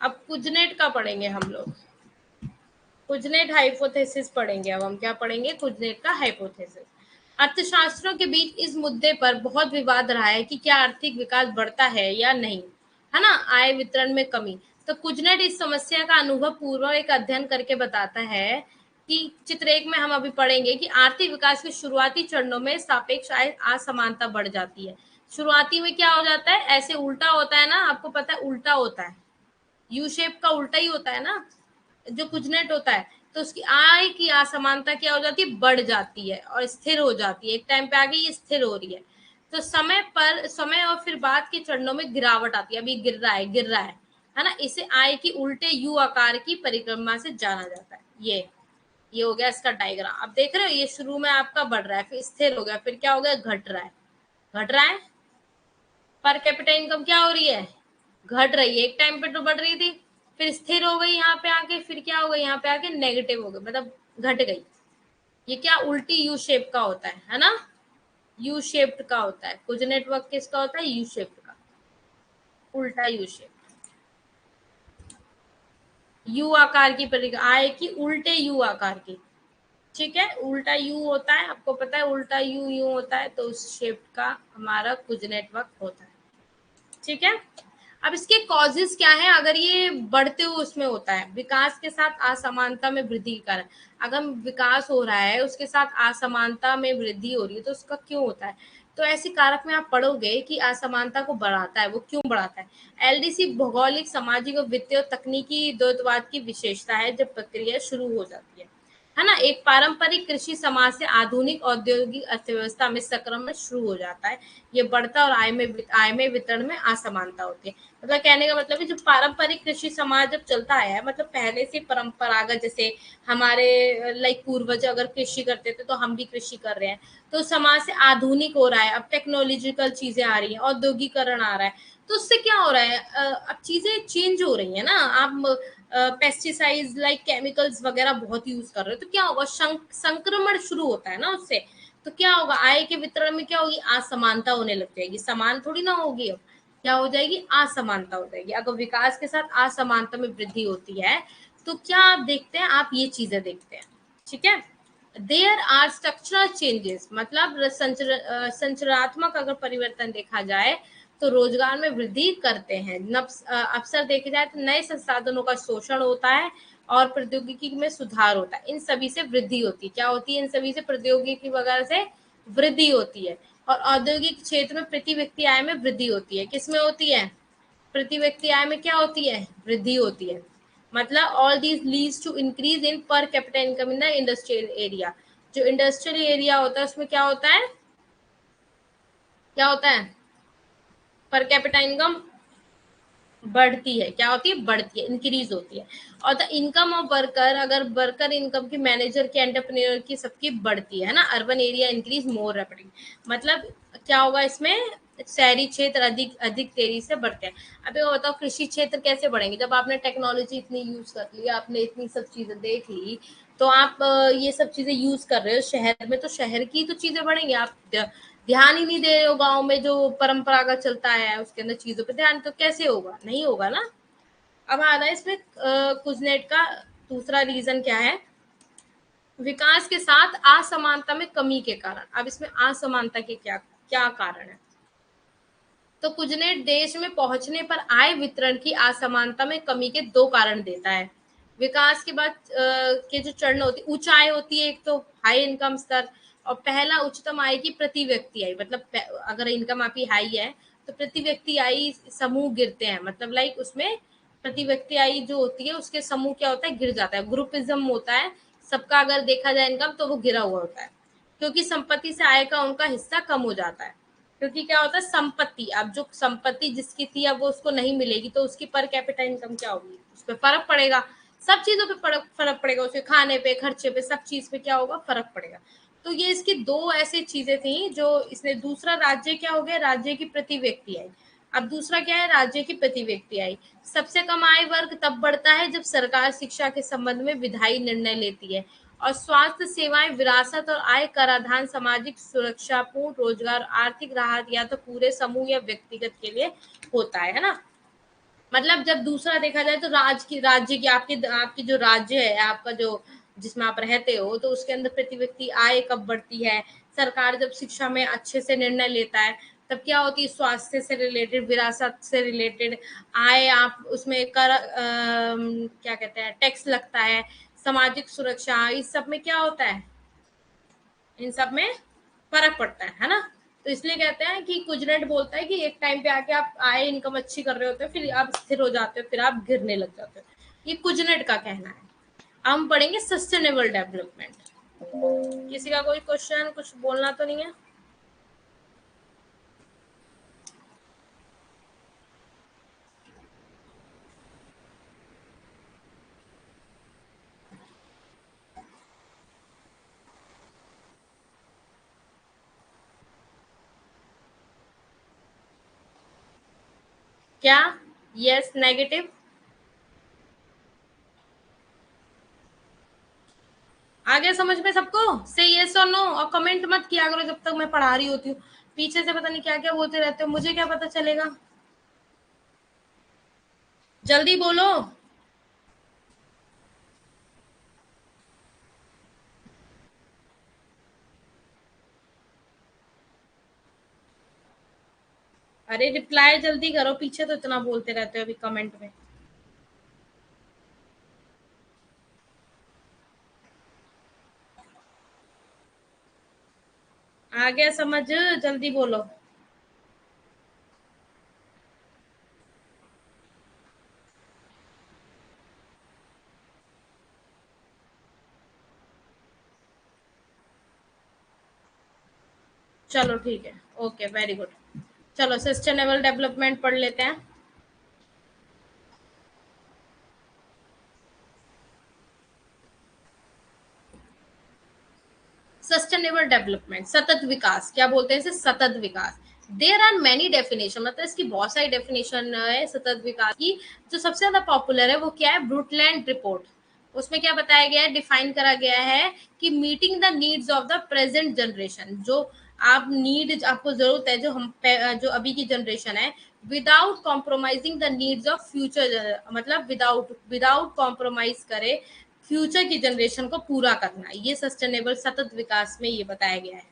अब कुजनेट का पढ़ेंगे हम लोग, कुजनेट हाइपोथेसिस पढ़ेंगे। अब हम क्या पढ़ेंगे? कुजनेट का हाइपोथेसिस। अर्थशास्त्रों के बीच इस मुद्दे पर बहुत विवाद रहा है कि क्या आर्थिक विकास बढ़ता है या नहीं, है ना, आय वितरण में कमी। तो कुजनेट इस समस्या का अनुभव पूर्वक एक अध्ययन करके बताता है कि चित्र 1 में हम अभी पढ़ेंगे कि आर्थिक विकास के शुरुआती चरणों में सापेक्ष आय असमानता बढ़ जाती है। शुरुआती में क्या हो जाता है? ऐसे उल्टा होता है ना, आपको पता है उल्टा होता है, यू शेप का उल्टा ही होता है ना जो कुजनेट होता है। तो उसकी आय की असमानता क्या हो जाती है? बढ़ जाती है और स्थिर हो जाती है। एक टाइम पे आगे ये स्थिर हो रही है, तो समय पर समय और फिर बाद के चरणों में गिरावट आती है। अभी गिर रहा है, गिर रहा है ना। इसे आय की उल्टे यू आकार की परिक्रमा से जाना जाता है। ये हो गया इसका डायग्राम। अब देख रहे हो, ये शुरू में आपका बढ़ रहा है, फिर स्थिर हो गया, फिर क्या हो गया? घट रहा है, घट रहा है। पर कैपिटा इनकम क्या हो रही है? घट रही है। एक टाइम पे तो बढ़ रही थी, फिर स्थिर हो गई यहाँ पे आके, फिर क्या हो गई? यहाँ पे आके नेगेटिव हो गई, मतलब घट गई। ये क्या? उल्टी यू शेप का होता है ना, यू शेप्ड का होता है। कुछ नेटवर्क किसका होता है? यू शेप्ड का, उल्टा यू शेप, यू आकार की परिक्रमा, आय की उल्टे यू आकार की। ठीक है, उल्टा यू होता है, आपको पता है उल्टा यू यू होता है, तो उस शेप का हमारा कुछ नेटवर्क होता है। ठीक है, अब इसके कॉजेस क्या है? अगर ये बढ़ते हुए उसमें होता है, विकास के साथ असमानता में वृद्धि के कारण, अगर विकास हो रहा है उसके साथ असमानता में वृद्धि हो रही है, तो उसका क्यों होता है? तो ऐसे कारक में आप पढ़ोगे कि असमानता को बढ़ाता है। वो क्यों बढ़ाता है? एलडीसी भौगोलिक, सामाजिक और वित्तीय और तकनीकी द्वैतवाद की विशेषता है जब प्रक्रिया शुरू हो जाती है ना। एक पारंपरिक कृषि समाज से आधुनिक औद्योगिक अर्थव्यवस्था में संक्रमण शुरू हो जाता है। ये बढ़ता और आय में वितरण में असमानता होती है। मतलब कहने का मतलब है, जो पारंपरिक कृषि समाज जब चलता आया है, मतलब पहले से परंपरागत, जैसे हमारे लाइक पूर्वज अगर कृषि करते थे तो हम भी कृषि कर रहे हैं, तो समाज से आधुनिक हो रहा है, अब टेक्नोलॉजिकल चीजें आ रही हैं, औद्योगिकरण आ रहा है, तो उससे क्या हो रहा है? अब चीजें चेंज हो रही है ना। आप पेस्टिसाइड्स लाइक केमिकल्स वगैरह बहुत यूज कर रहे हो, तो क्या होगा? संक्रमण शुरू होता है ना उससे। तो क्या होगा? आय के वितरण में क्या होगी? असमानता होने लग जाएगी, समान थोड़ी ना होगी। अब क्या हो जाएगी? असमानता हो जाएगी। अगर विकास के साथ असमानता में वृद्धि होती है, तो क्या आप देखते हैं, आप ये चीजें देखते हैं, ठीक है। देयर आर स्ट्रक्चरल चेंजेस, मतलब संरचनात्मक अगर परिवर्तन देखा जाए तो रोजगार में वृद्धि करते हैं। अक्सर देखे जाए तो नए संसाधनों का शोषण होता है और प्रौद्योगिकी में सुधार होता है। इन सभी से वृद्धि होती है। क्या होती है? इन सभी से प्रौद्योगिकी वगैरह से वृद्धि होती है। और औद्योगिक क्षेत्र में प्रति व्यक्ति आय में वृद्धि होती है। किसमें होती है? प्रति व्यक्ति आय में क्या होती है? वृद्धि होती है। मतलब all these leads to increase in per capita income in the industrial area. जो इंडस्ट्रियल एरिया होता है उसमें क्या होता है? क्या होता है? पर कैपिटा इनकम बढ़ती है। क्या होती है? बढ़ती है, इंक्रीज होती है। और द इनकम ऑफ वर्कर, अगर वर्कर इनकम की, मैनेजर की, एंटरप्रेन्योर की, सबकी बढ़ती है ना। Urban area increase more rapidly, मतलब क्या होगा इसमें? शहरी क्षेत्र अधिक अधिक तेजी से बढ़ते हैं। अब ये बताओ कृषि क्षेत्र कैसे बढ़ेंगे? जब आपने टेक्नोलॉजी इतनी यूज कर ली, आपने इतनी सब चीजें देख ली, तो आप ये सब चीजें यूज कर रहे हो शहर में, तो शहर की तो चीजें बढ़ेंगी। आप ध्यान ही नहीं दे रहे हो गांव में जो परंपरागत चलता है उसके अंदर चीजों पे ध्यान, तो कैसे होगा? नहीं होगा ना। अब आ रहा है इसमें कुजनेट का दूसरा रीजन क्या है? विकास के साथ असमानता में कमी के कारण। अब इसमें असमानता के क्या क्या कारण है? तो कुजनेट देश में पहुंचने पर आय वितरण की असमानता में कमी के दो कारण देता है। विकास के बाद के जो चरण होती, उच्च आय होती है एक तो, हाई इनकम स्तर। और पहला उच्चतम आय की प्रति व्यक्ति आय, मतलब अगर इनकम आपकी हाई है तो प्रति व्यक्ति आय समूह गिरते हैं, मतलब लाइक उसमें प्रति व्यक्ति आय जो होती है उसके समूह क्या होता है? गिर जाता है। ग्रुपिज्म होता है, सबका अगर देखा जाए इनकम तो वो गिरा हुआ होता है, क्योंकि संपत्ति से आय का उनका हिस्सा कम हो जाता है। क्योंकि क्या होता है? संपत्ति, अब जो संपत्ति जिसकी थी अब वो उसको नहीं मिलेगी, तो उसकी पर कैपिटा इनकम क्या होगी? उस पर फर्क पड़ेगा। सब चीजों पे फर्क पड़ेगा, उसके खाने पे, खर्चे पे, सब चीज पे क्या होगा? फर्क पड़ेगा। तो ये इसकी दो ऐसी चीजें थी जो इसने। दूसरा राज्य क्या हो गया? राज्य की प्रति व्यक्ति आय। अब दूसरा क्या है? राज्य की प्रति व्यक्ति आय। सबसे कम आय वर्ग तब बढ़ता है जब सरकार शिक्षा के संबंध में विधायी निर्णय लेती है। और स्वास्थ्य सेवाएं, विरासत और आय कराधान, सामाजिक सुरक्षा, पूर्ण रोजगार, आर्थिक राहत या तो पूरे समूह या व्यक्तिगत के लिए होता है ना। मतलब जब दूसरा देखा जाए तो राज्य की आपकी आपकी जो राज्य है, आपका जो जिसमें आप रहते हो, तो उसके अंदर प्रति व्यक्ति आय कब बढ़ती है? सरकार जब शिक्षा में अच्छे से निर्णय लेता है तब क्या होती है? स्वास्थ्य से रिलेटेड, विरासत से रिलेटेड आय, आप उसमें कर क्या कहते हैं, टैक्स लगता है, सामाजिक सुरक्षा, इस सब में क्या होता है? इन सब में फर्क पड़ता है ना। तो इसलिए कहते हैं कि कुजनेट बोलता है कि एक टाइम पे आके आप आय इनकम अच्छी कर रहे होते हो, फिर आप स्थिर हो जाते हो, फिर आप गिरने लग जाते हो। ये कुजनेट का कहना है। हम पढ़ेंगे सस्टेनेबल डेवलपमेंट। किसी का कोई क्वेश्चन, कुछ बोलना तो नहीं है? क्या? Yes, negative? आ गया समझ में सबको? से यस और नो, और कमेंट मत किया करो जब तक मैं पढ़ा रही होती हूँ। पीछे से पता नहीं क्या क्या बोलते रहते हो, मुझे क्या पता चलेगा? जल्दी बोलो। अरे रिप्लाई जल्दी करो, पीछे तो इतना बोलते रहते हो अभी कमेंट में। आ गया समझ? जल्दी बोलो। चलो ठीक है, ओके, वेरी गुड। चलो सस्टेनेबल डेवलपमेंट पढ़ लेते हैं। सस्टेनेबल डेवलपमेंट, सतत विकास, क्या बोलते हैं इसे? सतत विकास। देयर आर मेनी डेफिनेशन, मतलब इसकी बहुत सारी डेफिनेशन है सतत विकास की। जो सबसे ज्यादा पॉपुलर है वो क्या है? ब्रूटलैंड रिपोर्ट। उसमें क्या बताया गया है? डिफाइन करा गया है कि meeting the needs of the present generation. जो आप नीड, आपको जरूरत है, जो हम जो अभी की जनरेशन है without compromising the needs of future, मतलब विदाउट कॉम्प्रोमाइज करे फ्यूचर की जनरेशन को पूरा करना, ये सस्टेनेबल सतत विकास में ये बताया गया है।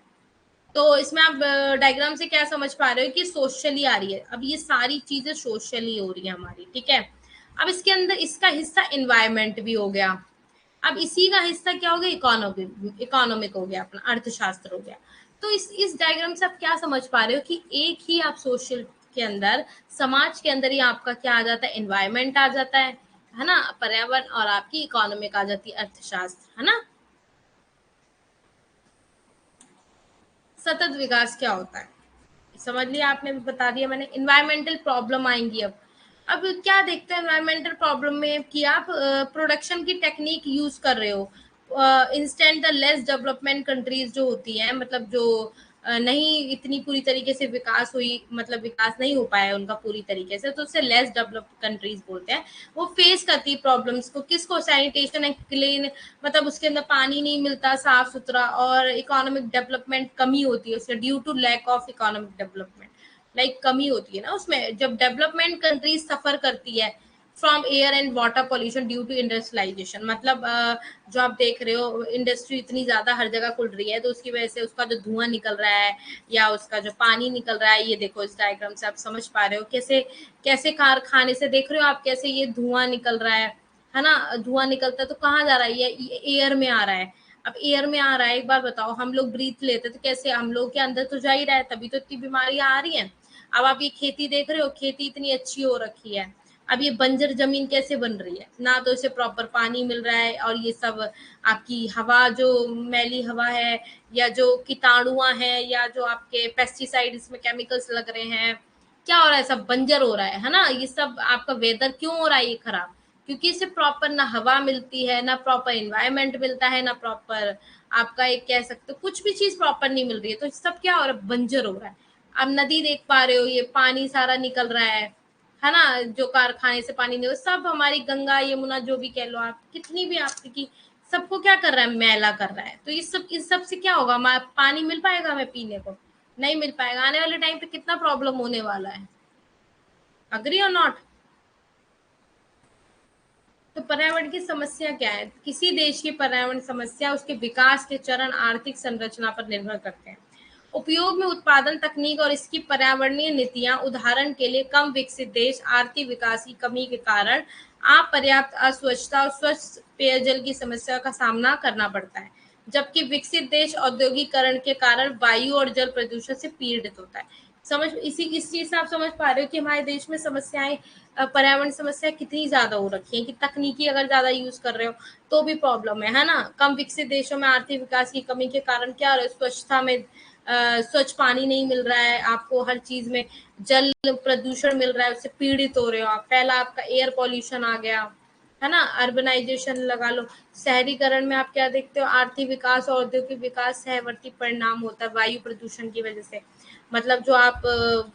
तो इसमें आप डायग्राम से क्या समझ पा रहे हो कि सोशली आ रही है, अब ये सारी चीजें सोशली हो रही है हमारी, ठीक है। अब इसके अंदर इसका हिस्सा इन्वायरमेंट भी हो गया, अब इसी का हिस्सा क्या हो गया, इकोनॉमिक हो गया, अपना अर्थशास्त्र हो गया। तो इस डायग्राम से आप क्या समझ पा रहे हो कि एक ही आप सोशल के अंदर, समाज के अंदर ही आपका क्या आ जाता है, एनवायरमेंट आ जाता है ना, पर्यावरण, और आपकी इकोनॉमिक आ जाती है, अर्थशास्त्र, है ना। सतत विकास क्या होता है समझ लिया आपने, भी बता दिया मैंने। इन्वायरमेंटल प्रॉब्लम आएंगी अब क्या देखते हैं इन्वायरमेंटल प्रॉब्लम में कि आप प्रोडक्शन की टेक्निक यूज कर रहे हो, instant the less development countries जो होती हैं, मतलब जो नहीं इतनी पूरी तरीके से विकास हुई, मतलब विकास नहीं हो पाया उनका पूरी तरीके से, तो उससे लेस डेवलप्ड कंट्रीज बोलते हैं, वो फेस करती प्रॉब्लम्स को, किसको, सैनिटेशन एंड क्लीन, मतलब उसके अंदर पानी नहीं मिलता साफ सुथरा, और इकोनॉमिक डेवलपमेंट कमी होती है उससे, due to lack of economic development, like कमी होती है ना उसमें, जब डेवलपमेंट कंट्रीज सफर करती है from air and water pollution due to industrialization, मतलब जो आप देख रहे हो इंडस्ट्री इतनी ज्यादा हर जगह खुल रही है, तो उसकी वजह से उसका जो धुआं निकल रहा है या उसका जो पानी निकल रहा है, ये देखो इस डायग्राम से आप समझ पा रहे हो कैसे कैसे कारखाने से देख रहे हो आप कैसे ये धुआं निकल रहा है ना, धुआं निकलता है तो कहाँ जा रहा है, ये एयर में आ रहा है। अब एयर में आ रहा है, एक बार बताओ, हम लोग ब्रीथ लेते तो कैसे, हम लोग के अंदर तो जा ही रहा है, तभी तो इतनी बीमारियां आ रही हैं। अब आप ये खेती देख रहे हो, खेती इतनी अच्छी हो रखी है, अब ये बंजर जमीन कैसे बन रही है, ना तो इसे प्रॉपर पानी मिल रहा है, और ये सब आपकी हवा जो मैली हवा है, या जो कीटाणुआ है, या जो आपके पेस्टिसाइड इसमें केमिकल्स लग रहे हैं, क्या हो रहा है, सब बंजर हो रहा है ना, ये सब आपका वेदर क्यों हो रहा है ये खराब, क्योंकि इसे प्रॉपर ना हवा मिलती है, ना प्रॉपर एनवायरनमेंट मिलता है, ना प्रॉपर आपका एक कह सकते हो कुछ भी चीज प्रॉपर नहीं मिल रही है, तो सब क्या हो रहा है, बंजर हो रहा है। अब नदी देख पा रहे हो, ये पानी सारा निकल रहा है ना, जो कारखाने से पानी निकल, सब हमारी गंगा यमुना जो भी कह लो आप, कितनी भी आपकी, सबको क्या कर रहा है, मैला कर रहा है। तो इस सब से क्या होगा, पानी मिल पाएगा हमें पीने को, नहीं मिल पाएगा, आने वाले टाइम पे कितना प्रॉब्लम होने वाला है, अग्री और नॉट। तो पर्यावरण की समस्या क्या है, किसी देश की पर्यावरण समस्या उसके विकास के चरण, आर्थिक संरचना पर निर्भर करते हैं। उपयोग में उत्पादन तकनीक और इसकी पर्यावरणीय नीतियां, उदाहरण के लिए कम विकसित देश आर्थिक विकास की कमी के कारण अपर्याप्त अस्वच्छता और स्वच्छ पेयजल की समस्या का सामना करना पड़ता है, जबकि विकसित देश औद्योगिकरण के कारण वायु और जल प्रदूषण से पीड़ित होता है। समझ इस चीज से आप समझ पा रहे हो कि हमारे देश में समस्याएं, पर्यावरण समस्या कितनी ज्यादा हो रखी है, कि तकनीकी अगर ज्यादा यूज कर रहे हो तो भी प्रॉब्लम है ना। कम विकसित देशों में आर्थिक विकास की कमी के कारण क्या हो रहा है, स्वच्छता में स्वच्छ पानी नहीं मिल रहा है आपको, हर चीज में जल प्रदूषण मिल रहा है, उससे पीड़ित हो रहे हो आप। पहला आपका एयर पॉल्यूशन आ गया, है ना, अर्बनाइजेशन लगा लो, शहरीकरण में आप क्या देखते हो, आर्थिक विकास और औद्योगिक विकास सहवर्ती परिणाम होता है वायु प्रदूषण की वजह से, मतलब जो आप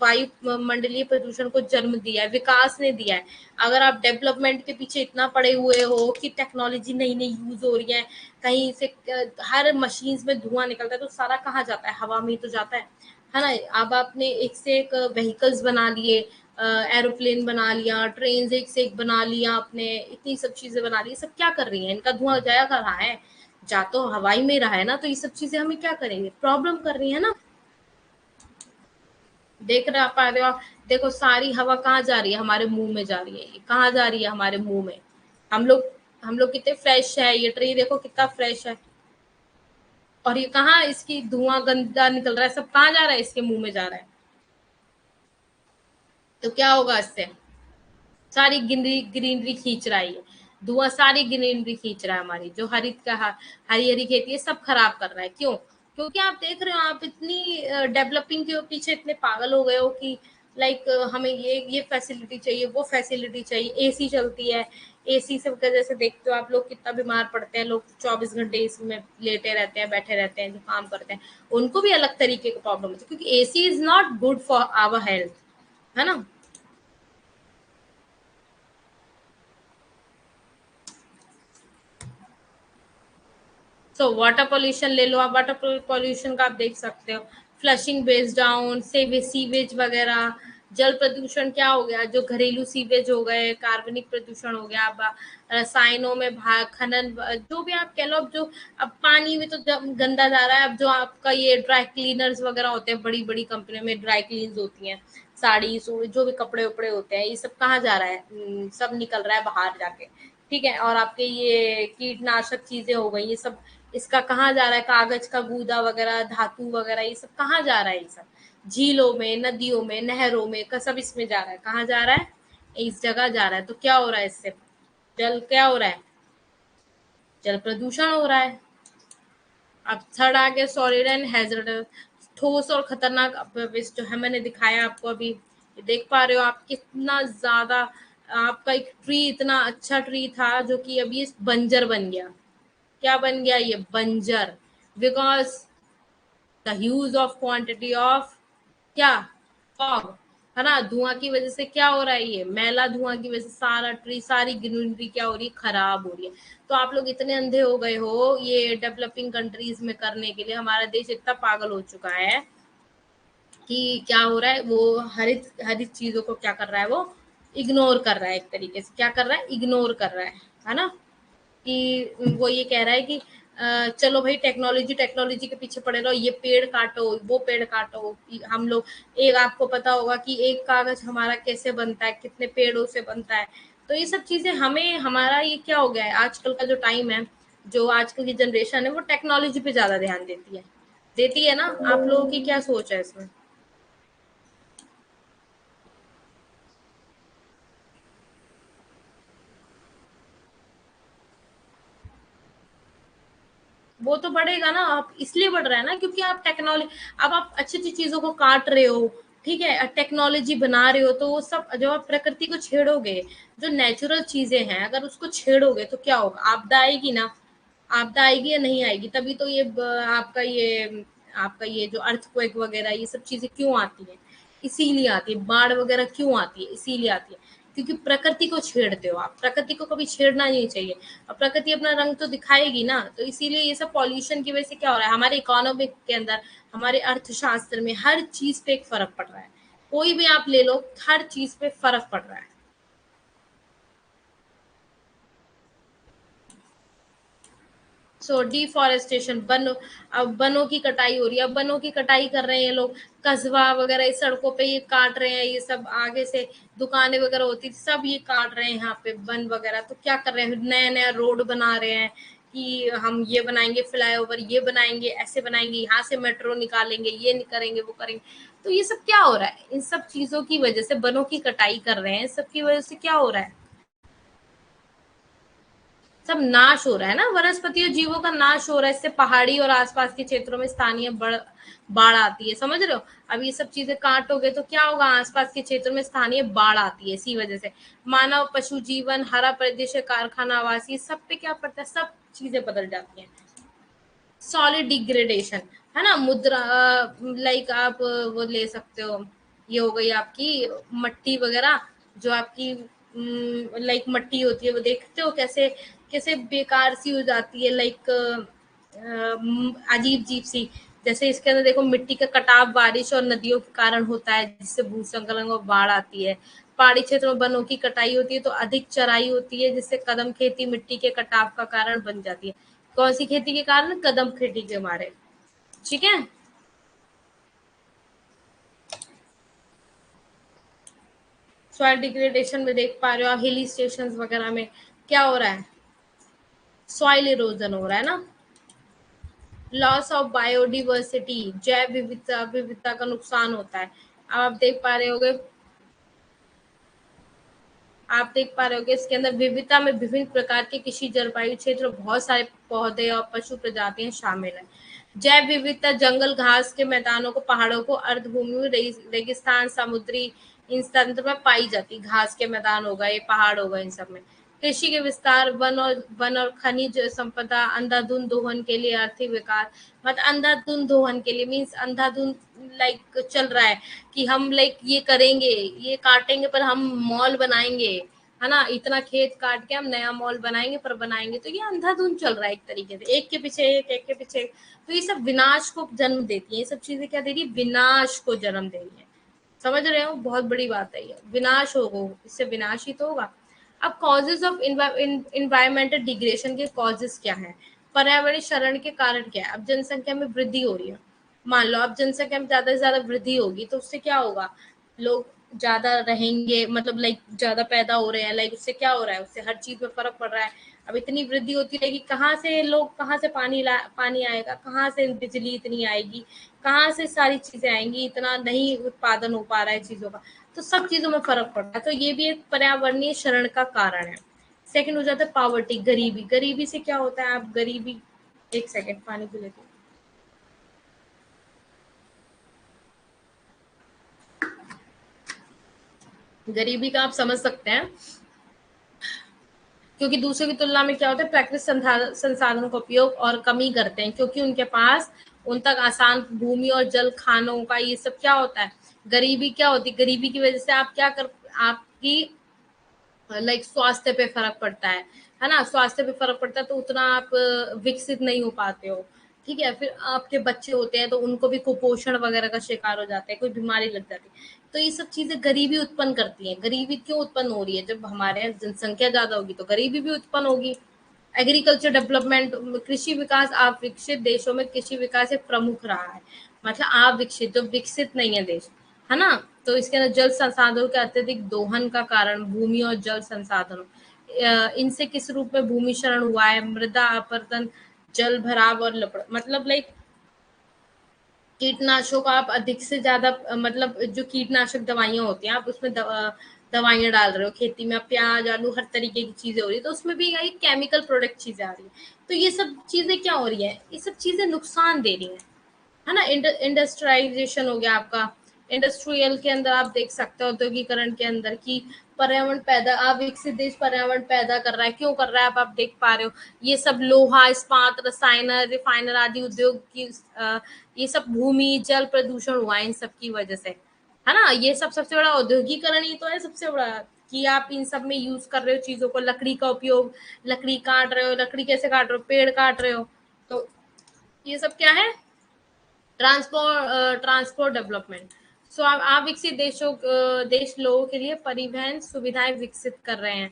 वायु मंडलीय प्रदूषण को जन्म दिया है, विकास ने दिया है। अगर आप डेवलपमेंट के पीछे इतना पड़े हुए हो कि टेक्नोलॉजी नई नई यूज हो रही है, कहीं से हर मशीन में धुआं निकलता है, तो सारा कहाँ जाता है, हवा में ही तो जाता है ना। अब आपने एक से एक व्हीकल्स बना लिए, एरोप्लेन बना लिया, ट्रेन एक से एक बना लिया आपने, इतनी सब चीजें बना ली, सब क्या कर रही हैं, इनका धुआं जाया कर रहा है, जा तो हवाई में रहा है ना, तो ये सब चीजें हमें क्या करेंगे, प्रॉब्लम कर रही है ना। देख रहे पा रहे हो आप, देखो सारी हवा कहाँ जा रही है, हमारे मुंह में जा रही है, ये कहाँ जा रही है, हमारे मुंह में। हम लोग हम लोग कितने फ्रेश है, ये ट्री देखो कितना फ्रेश है, और ये कहाँ इसकी धुआं गंदा निकल रहा है, सब कहाँ जा रहा है, इसके मुंह में जा रहा है। तो क्या होगा इससे, सारी ग्रीनरी खींच रहा है ये धुआं, सारी ग्रीनरी खींच रहा है हमारी, जो हरित का हरी हरी खेती है सब खराब कर रहा है। क्यों, क्योंकि आप देख रहे हो, आप इतनी डेवलपिंग के पीछे इतने पागल हो गए हो कि लाइक हमें ये फैसिलिटी चाहिए, वो फैसिलिटी चाहिए, एसी चलती है, एसी से वजह से देखते हो आप लोग कितना बीमार पड़ते हैं, लोग 24 घंटे एसी में लेटे रहते हैं, बैठे रहते हैं, जो काम करते हैं उनको भी अलग तरीके का प्रॉब्लम होती है, क्योंकि AC is not good for our health, है ना। सो वाटर पॉल्यूशन ले लो आप, वाटर पॉल्यूशन का आप देख सकते हो, फ्लशिंग बेस्ड डाउन से सीवेज वगैरह, जल प्रदूषण क्या हो गया, जो घरेलू सीवेज हो गए, कार्बनिक प्रदूषण हो गया, रसायनों में भाग खनन, जो भी आप कह लो, अब जो अब पानी में तो गंदा जा रहा है। अब जो आपका ये ड्राई क्लीनर्स वगैरह होते हैं, बड़ी बड़ी कंपनियों में ड्राई क्लीन्स होती हैं, साड़ी जो भी कपड़े उपड़े होते हैं, ये सब कहाँ जा रहा है, सब निकल रहा है बाहर जाके। ठीक है, और आपके ये कीटनाशक चीजें हो गई, ये सब इसका कहाँ जा रहा है, कागज का गूदा वगैरह, धातु वगैरह, ये सब कहाँ जा रहा है, ये सब झीलों में, नदियों में, नहरों में का सब इसमें जा रहा है। कहाँ जा रहा है, इस जगह जा रहा है। तो क्या हो रहा है इससे, जल क्या हो रहा है, जल प्रदूषण हो रहा है। अब थर्ड आ गया सॉलिड एंड हैजर्डस, ठोस और खतरनाक अपशिष्ट, जो है मैंने दिखाया आपको अभी। ये देख पा रहे हो आप कितना ज्यादा, आपका एक ट्री इतना अच्छा ट्री था जो कि अभी बंजर बन गया। क्या बन गया, ये बंजर, because the huge of quantity of क्या, फॉग, है ना, धुआं की वजह से क्या हो रहा है, ये मैला धुआं की वजह से सारा ट्री, सारी ग्रीनरी क्या हो रही है, खराब हो रही है। तो आप लोग इतने अंधे हो गए हो ये डेवलपिंग कंट्रीज में करने के लिए, हमारा देश इतना पागल हो चुका है कि क्या हो रहा है, वो हरित चीजों को क्या कर रहा है, वो इग्नोर कर रहा है, एक तरीके से क्या कर रहा है, इग्नोर कर रहा है ना। कि वो ये कह रहा है कि चलो भाई टेक्नोलॉजी टेक्नोलॉजी के पीछे पड़े रहो, ये पेड़ काटो, वो पेड़ काटो। हम लोग, एक आपको पता होगा कि एक कागज हमारा कैसे बनता है, कितने पेड़ों से बनता है। तो ये सब चीजें हमें, हमारा ये क्या हो गया है, आजकल का जो टाइम है, जो आजकल की जनरेशन है, वो टेक्नोलॉजी पे ज्यादा ध्यान देती है ना। आप लोगों की क्या सोच है इसमें। वो तो बढ़ेगा ना, आप इसलिए बढ़ रहा है ना क्योंकि आप टेक्नोलॉजी, अब आप अच्छी अच्छी चीजों को काट रहे हो, ठीक है, टेक्नोलॉजी बना रहे हो, तो वो सब जब आप प्रकृति को छेड़ोगे, जो नेचुरल चीजें हैं अगर उसको छेड़ोगे तो क्या होगा, आपदा आएगी ना। आपदा आएगी या नहीं आएगी, तभी तो ये आपका ये जो अर्थक्वेक वगैरह ये सब चीजें क्यों आती है, इसीलिए आती है। बाढ़ वगैरह क्यों आती है, इसीलिए आती है, क्योंकि प्रकृति को छेड़ते हो आप। प्रकृति को कभी छेड़ना नहीं चाहिए, और प्रकृति अपना रंग तो दिखाएगी ना। तो इसीलिए ये सब पॉल्यूशन की वजह से क्या हो रहा है, हमारे इकोनॉमिक के अंदर, हमारे अर्थशास्त्र में हर चीज पे एक फर्क पड़ रहा है। कोई भी आप ले लो, हर चीज पे फर्क पड़ रहा है। सो डिफॉरेस्टेशन, अब वनों की कटाई हो रही है, अब वनों की कटाई कर रहे हैं ये लोग, कस्बा वगैरह इस सड़कों पे ये काट रहे हैं, ये सब आगे से दुकानें वगैरह होती थी सब ये काट रहे हैं यहाँ पे वन वगैरह। तो क्या कर रहे हैं, नया नया रोड बना रहे हैं कि हम ये बनाएंगे, फ्लाईओवर ये बनाएंगे, ऐसे बनाएंगे, यहाँ से मेट्रो निकालेंगे, ये नहीं करेंगे, वो करेंगे। तो ये सब क्या हो रहा है, इन सब चीजों की वजह से, वनों की कटाई कर रहे हैं, सब की वजह से क्या हो रहा है, सब नाश हो रहा है ना, वनस्पति और जीवों का नाश हो रहा है। इससे पहाड़ी और आसपास के क्षेत्रों में स्थानीय बाढ़ आती है, समझ रहे हो। अब ये सब चीजें काटोगे तो क्या होगा, आसपास के क्षेत्र में स्थानीय बाढ़ आती है, इसी वजह से मानव पशु जीवन, हरा प्रदेश, कारखाना, आवासीय, सब पे क्या पड़ता है, सब चीजें बदल जाती हैं। सॉलिड डिग्रेडेशन, है ना, मुद्रा, लाइक आप वो ले सकते हो, ये हो गई आपकी मट्टी वगैरह, जो आपकी लाइक मट्टी होती है, वो देखते हो कैसे कैसे बेकार सी हो जाती है, लाइक अजीब अजीब सी। जैसे इसके अंदर देखो, मिट्टी का कटाव बारिश और नदियों के कारण होता है, जिससे भूस्खलन और बाढ़ आती है। पहाड़ी क्षेत्र में वनों की कटाई होती है तो अधिक चराई होती है, जिससे कदम खेती मिट्टी के कटाव का कारण बन जाती है। कौन सी खेती के कारण, कदम खेती के मारे। ठीक है, सॉइल डिग्रेडेशन में देख पा रहे हो आप, हिली स्टेशन वगैरह में क्या हो रहा है, सॉइल इरोजन हो रहा है ना, लॉस ऑफ बायोडिवर्सिटी, जैव विविधता विविधता का नुकसान होता है। अब आप देख पा रहे होगे, आप देख पा रहे होगे इसके अंदर विविधता में विभिन्न प्रकार के कृषि, जलवायु क्षेत्र, बहुत सारे पौधे और पशु प्रजातियां शामिल हैं। जैव विविधता, जंगल, घास के मैदानों को, पहाड़ों को, अर्धभूमि, रेगिस्तान, समुद्री, इन तंत्र में पाई जाती। घास के मैदान हो गए, पहाड़ हो गए, इन सब में कृषि के विस्तार, वन और खनिज संपदा, अंधाधुंध दोहन के लिए आर्थिक विकास। मतलब अंधाधुंध दोहन के लिए मीन्स अंधाधुंध, लाइक चल रहा है कि हम लाइक ये करेंगे, ये काटेंगे पर हम मॉल बनाएंगे, है ना, इतना खेत काट के हम नया मॉल बनाएंगे, पर बनाएंगे। तो ये अंधाधुंध चल रहा है एक तरीके से, एक के पीछे एक के पीछे एक। तो ये सब विनाश को जन्म देती है, ये सब चीजें क्या दे रही है, विनाश को जन्म दे रही है। समझ रहे हो, बहुत बड़ी बात है ये, विनाश होगा, इससे विनाश ही तो होगा। अब कॉजेज ऑफ इन्वायरमेंटल डिग्रेडेशन के कॉजेज क्या है, पर्यावरण क्षरण के कारण क्या है। अब जनसंख्या में वृद्धि हो रही है, मान लो अब जनसंख्या में ज्यादा से ज्यादा वृद्धि होगी तो उससे क्या होगा, लोग ज्यादा रहेंगे, मतलब लाइक ज्यादा पैदा हो रहे हैं, लाइक उससे क्या हो रहा है, उससे हर चीज में फर्क पड़ रहा है। अब इतनी वृद्धि होती रहेगी, कहाँ से लोग, कहाँ से पानी आएगा, कहाँ से बिजली इतनी आएगी, कहाँ से सारी चीजें आएंगी, इतना नहीं उत्पादन हो पा रहा है चीजों का, तो सब चीजों में फर्क पड़ रहा है। तो ये भी एक पर्यावरणीय क्षरण का कारण है। सेकंड हो जाता है पॉवर्टी, गरीबी। गरीबी से क्या होता है, आप गरीबी, एक सेकंड पानी पी लेते हैं। गरीबी का आप समझ सकते हैं, क्योंकि दूसरों की तुलना में क्या होता है, प्राकृतिक संसाधन का उपयोग और कमी करते हैं, क्योंकि उनके पास उन तक आसान भूमि और जल, खानों का ये सब क्या होता है। गरीबी क्या होती है, गरीबी की वजह से आप क्या कर, आपकी लाइक स्वास्थ्य पे फर्क पड़ता है ना, स्वास्थ्य पे फर्क पड़ता है, तो उतना आप विकसित नहीं हो पाते हो। ठीक है, फिर आपके बच्चे होते हैं तो उनको भी कुपोषण वगैरह का शिकार हो जाते हैं, कोई बीमारी लग जाती है। तो ये सब चीजें गरीबी उत्पन्न करती हैं। गरीबी क्यों उत्पन्न हो रही है, जब हमारे यहाँ जनसंख्या ज्यादा होगी तो गरीबी भी उत्पन्न होगी। एग्रीकल्चर डेवलपमेंट, कृषि विकास, आप विकसित देशों में कृषि विकास एक प्रमुख रहा है, मतलब आप विकसित, जो विकसित नहीं है देश, है ना। तो इसके अंदर जल संसाधनों के अत्यधिक दोहन का कारण भूमि और जल संसाधनों, इनसे किस रूप में भूमि क्षरण हुआ है, मृदा अपरदन, जल भराव और लपड़, मतलब लाइक कीटनाशकों का आप अधिक से ज्यादा मतलब जो कीटनाशक दवाइयां होती हैं, आप उसमें दवाइयां डाल रहे हो खेती में, प्याज आलू हर तरीके की चीजें हो रही है, तो उसमें भी यही केमिकल प्रोडक्ट चीजें आ रही है। तो ये सब चीजें क्या हो रही है, ये सब चीजें नुकसान दे रही है ना। इंडस्ट्रियलाइजेशन हो गया आपका, इंडस्ट्रियल के अंदर आप देख सकते हो, औद्योगिकरण के अंदर की पर्यावरण पैदा, आप विकसित देश पर्यावरण पैदा कर रहा है, क्यों कर रहा है, आप देख पा रहे हो, ये सब लोहा इस्पात रसायन रिफाइनर आदि उद्योग की ये सब भूमि जल प्रदूषण हुआ है इन सब की वजह से, है ना। ये सब सबसे बड़ा औद्योगिकरण ही तो है सबसे बड़ा, कि आप इन सब में यूज कर रहे हो चीजों को, लकड़ी का उपयोग, लकड़ी काट रहे हो, लकड़ी कैसे काट रहे हो, पेड़ काट रहे हो, तो ये सब क्या है, ट्रांसपोर्ट डेवलपमेंट। सो आप विकसित देश लोगों के लिए परिवहन सुविधाएं विकसित कर रहे हैं,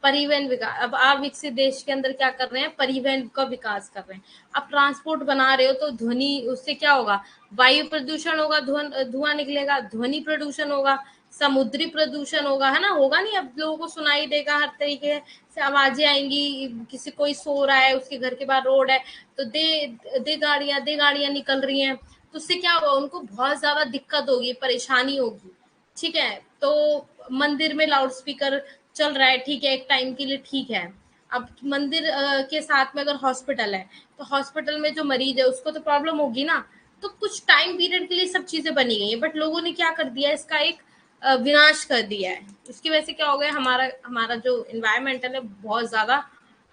परिवहन विकास। अब आप विकसित देश के अंदर क्या कर रहे हैं, परिवहन का विकास कर रहे हैं। अब ट्रांसपोर्ट बना रहे हो तो ध्वनि, उससे क्या होगा, वायु प्रदूषण होगा, धुआं निकलेगा, ध्वनि प्रदूषण होगा, समुद्री प्रदूषण होगा, है ना, होगा नहीं, अब लोगों को सुनाई देगा, हर तरीके से आवाजें आएंगी, किसी कोई सो रहा है, उसके घर के बाहर रोड है, तो दे गाड़ियां निकल रही हैं, तो उससे क्या होगा, उनको बहुत ज्यादा दिक्कत होगी, परेशानी होगी। ठीक है, तो मंदिर में लाउड स्पीकर चल रहा है, ठीक है, एक टाइम के लिए ठीक है। अब मंदिर के साथ में अगर हॉस्पिटल है, तो हॉस्पिटल में जो मरीज है उसको तो प्रॉब्लम होगी ना। तो कुछ टाइम पीरियड के लिए सब चीजें बनी गई है, बट लोगों ने क्या कर दिया, इसका एक विनाश कर दिया है। उसकी वजह से क्या हो गया, हमारा हमारा जो इन्वायरमेंटल है बहुत ज्यादा,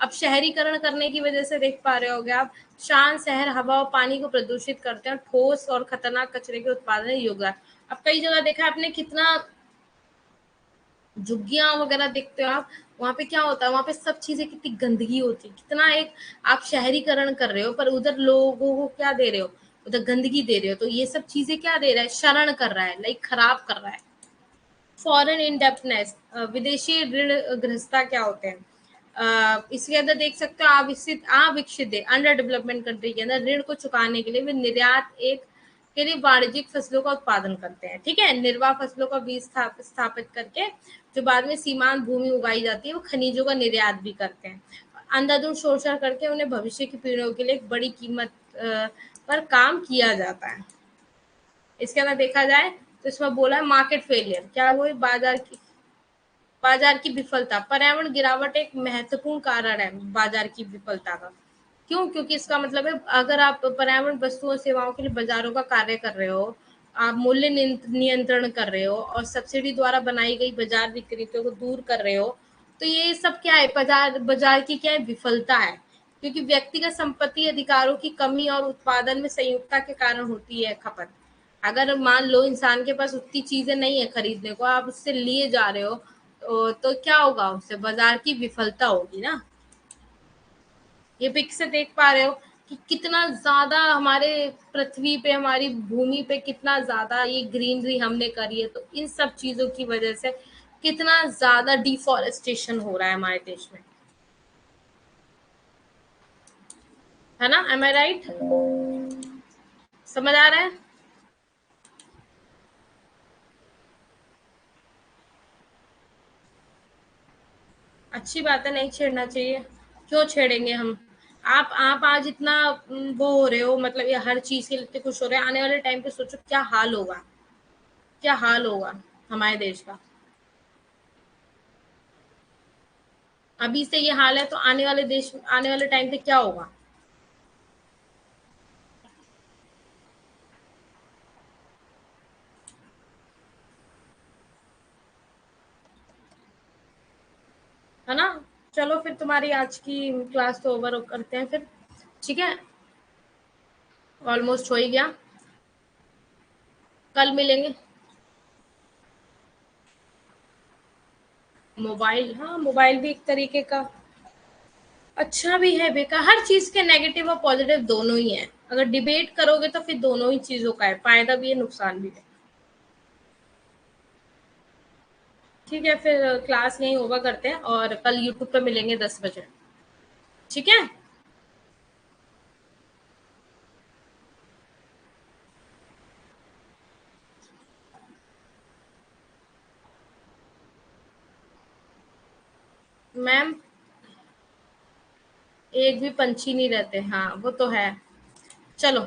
अब शहरीकरण करने की वजह से देख पा रहे होगे आप, शांत शहर हवा और पानी को प्रदूषित करते हैं, ठोस और खतरनाक कचरे के उत्पादन में योगदान। अब कई जगह देखा है आपने, कितना झुग्गियां वगैरह देखते हो आप, वहां पे क्या होता है, वहां पे सब चीजें कितनी गंदगी होती है, कितना एक आप शहरीकरण कर रहे हो पर उधर लोगों को क्या दे रहे हो, उधर गंदगी दे रहे हो, तो ये सब चीजें क्या दे रहा है, शरण कर रहा है, लाइक खराब कर रहा है। फॉरेन इंडेप्टनेस, विदेशी ऋण ग्रस्तता क्या होते हैं, इसके अंदर देख सकते हो, अविकसित अंडर डेवलपमेंट कंट्री के अंदर ऋण को चुकाने के लिए वे निर्यात एक के लिए वाणिज्यिक फसलों का उत्पादन करते हैं। ठीक है, निर्वाह फसलों का बीज स्थापित करके जो बाद में सीमांत भूमि उगाई जाती है, वो खनिजों का निर्यात भी करते हैं। अंधाधुंध शोषण करके उन्हें भविष्य की पीढ़ियों के लिए एक बड़ी कीमत पर काम किया जाता है। इसके अंदर देखा जाए तो इसमें बोला है मार्केट फेलियर, क्या वो बाजार की विफलता, पर्यावरण गिरावट एक महत्वपूर्ण कारण है बाजार की विफलता का। क्यों, क्योंकि इसका मतलब है, अगर आप पर्यावरण वस्तुओं और सेवाओं के लिए बाजारों का कार्य कर रहे हो, आप मूल्य नियंत्रण कर रहे हो और सब्सिडी द्वारा बनाई गई बाजार विकृतियों को दूर कर रहे हो, तो ये सब क्या है, बाजार बाजार की क्या है, विफलता है। क्योंकि व्यक्तिगत संपत्ति अधिकारों की कमी और उत्पादन में संयुक्ता के कारण होती है खपत। अगर मान लो इंसान के पास उतनी चीजें नहीं है खरीदने को, आप उससे लिए जा रहे हो, तो क्या होगा, उससे बाजार की विफलता होगी ना। ये पिक से देख पा रहे हो, कि कितना ज्यादा हमारे पृथ्वी पे, हमारी भूमि पे कितना ज्यादा ये ग्रीनरी हमने करी है, तो इन सब चीजों की वजह से कितना ज्यादा डिफॉरेस्टेशन हो रहा है हमारे देश में, है ना? एम आई राइट? समझ आ रहा है? अच्छी बात है, नहीं छेड़ना चाहिए। क्यों छेड़ेंगे हम? आप आज इतना वो हो रहे हो, मतलब ये हर चीज के लिए इतने खुश हो रहे हैं, आने वाले टाइम पे सोचो क्या हाल होगा, क्या हाल होगा हमारे देश का। अभी से ये हाल है तो आने वाले देश, आने वाले टाइम पे क्या होगा? है ना? चलो फिर तुम्हारी आज की क्लास तो ओवर करते हैं फिर, ठीक है? ऑलमोस्ट हो ही गया। कल मिलेंगे। मोबाइल, हाँ मोबाइल भी एक तरीके का अच्छा भी है, बेकार, हर चीज के नेगेटिव और पॉजिटिव दोनों ही है। अगर डिबेट करोगे तो फिर दोनों ही चीजों का है, फायदा भी है नुकसान भी है। ठीक है, फिर क्लास यहीं ओवर करते हैं और कल यूट्यूब पे मिलेंगे 10 बजे। ठीक है। मैम, एक भी पंछी नहीं रहते, हाँ वो तो है। चलो,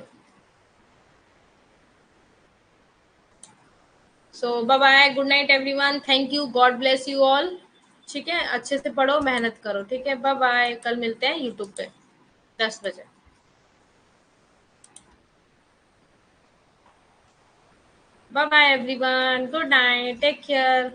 so bye bye, good night everyone, thank you, God bless you all. ठीक है, अच्छे से पढ़ो, मेहनत करो, ठीक है, बाय बाय, कल मिलते हैं यूट्यूब पे 10 बजे। Bye bye everyone, good night, take care.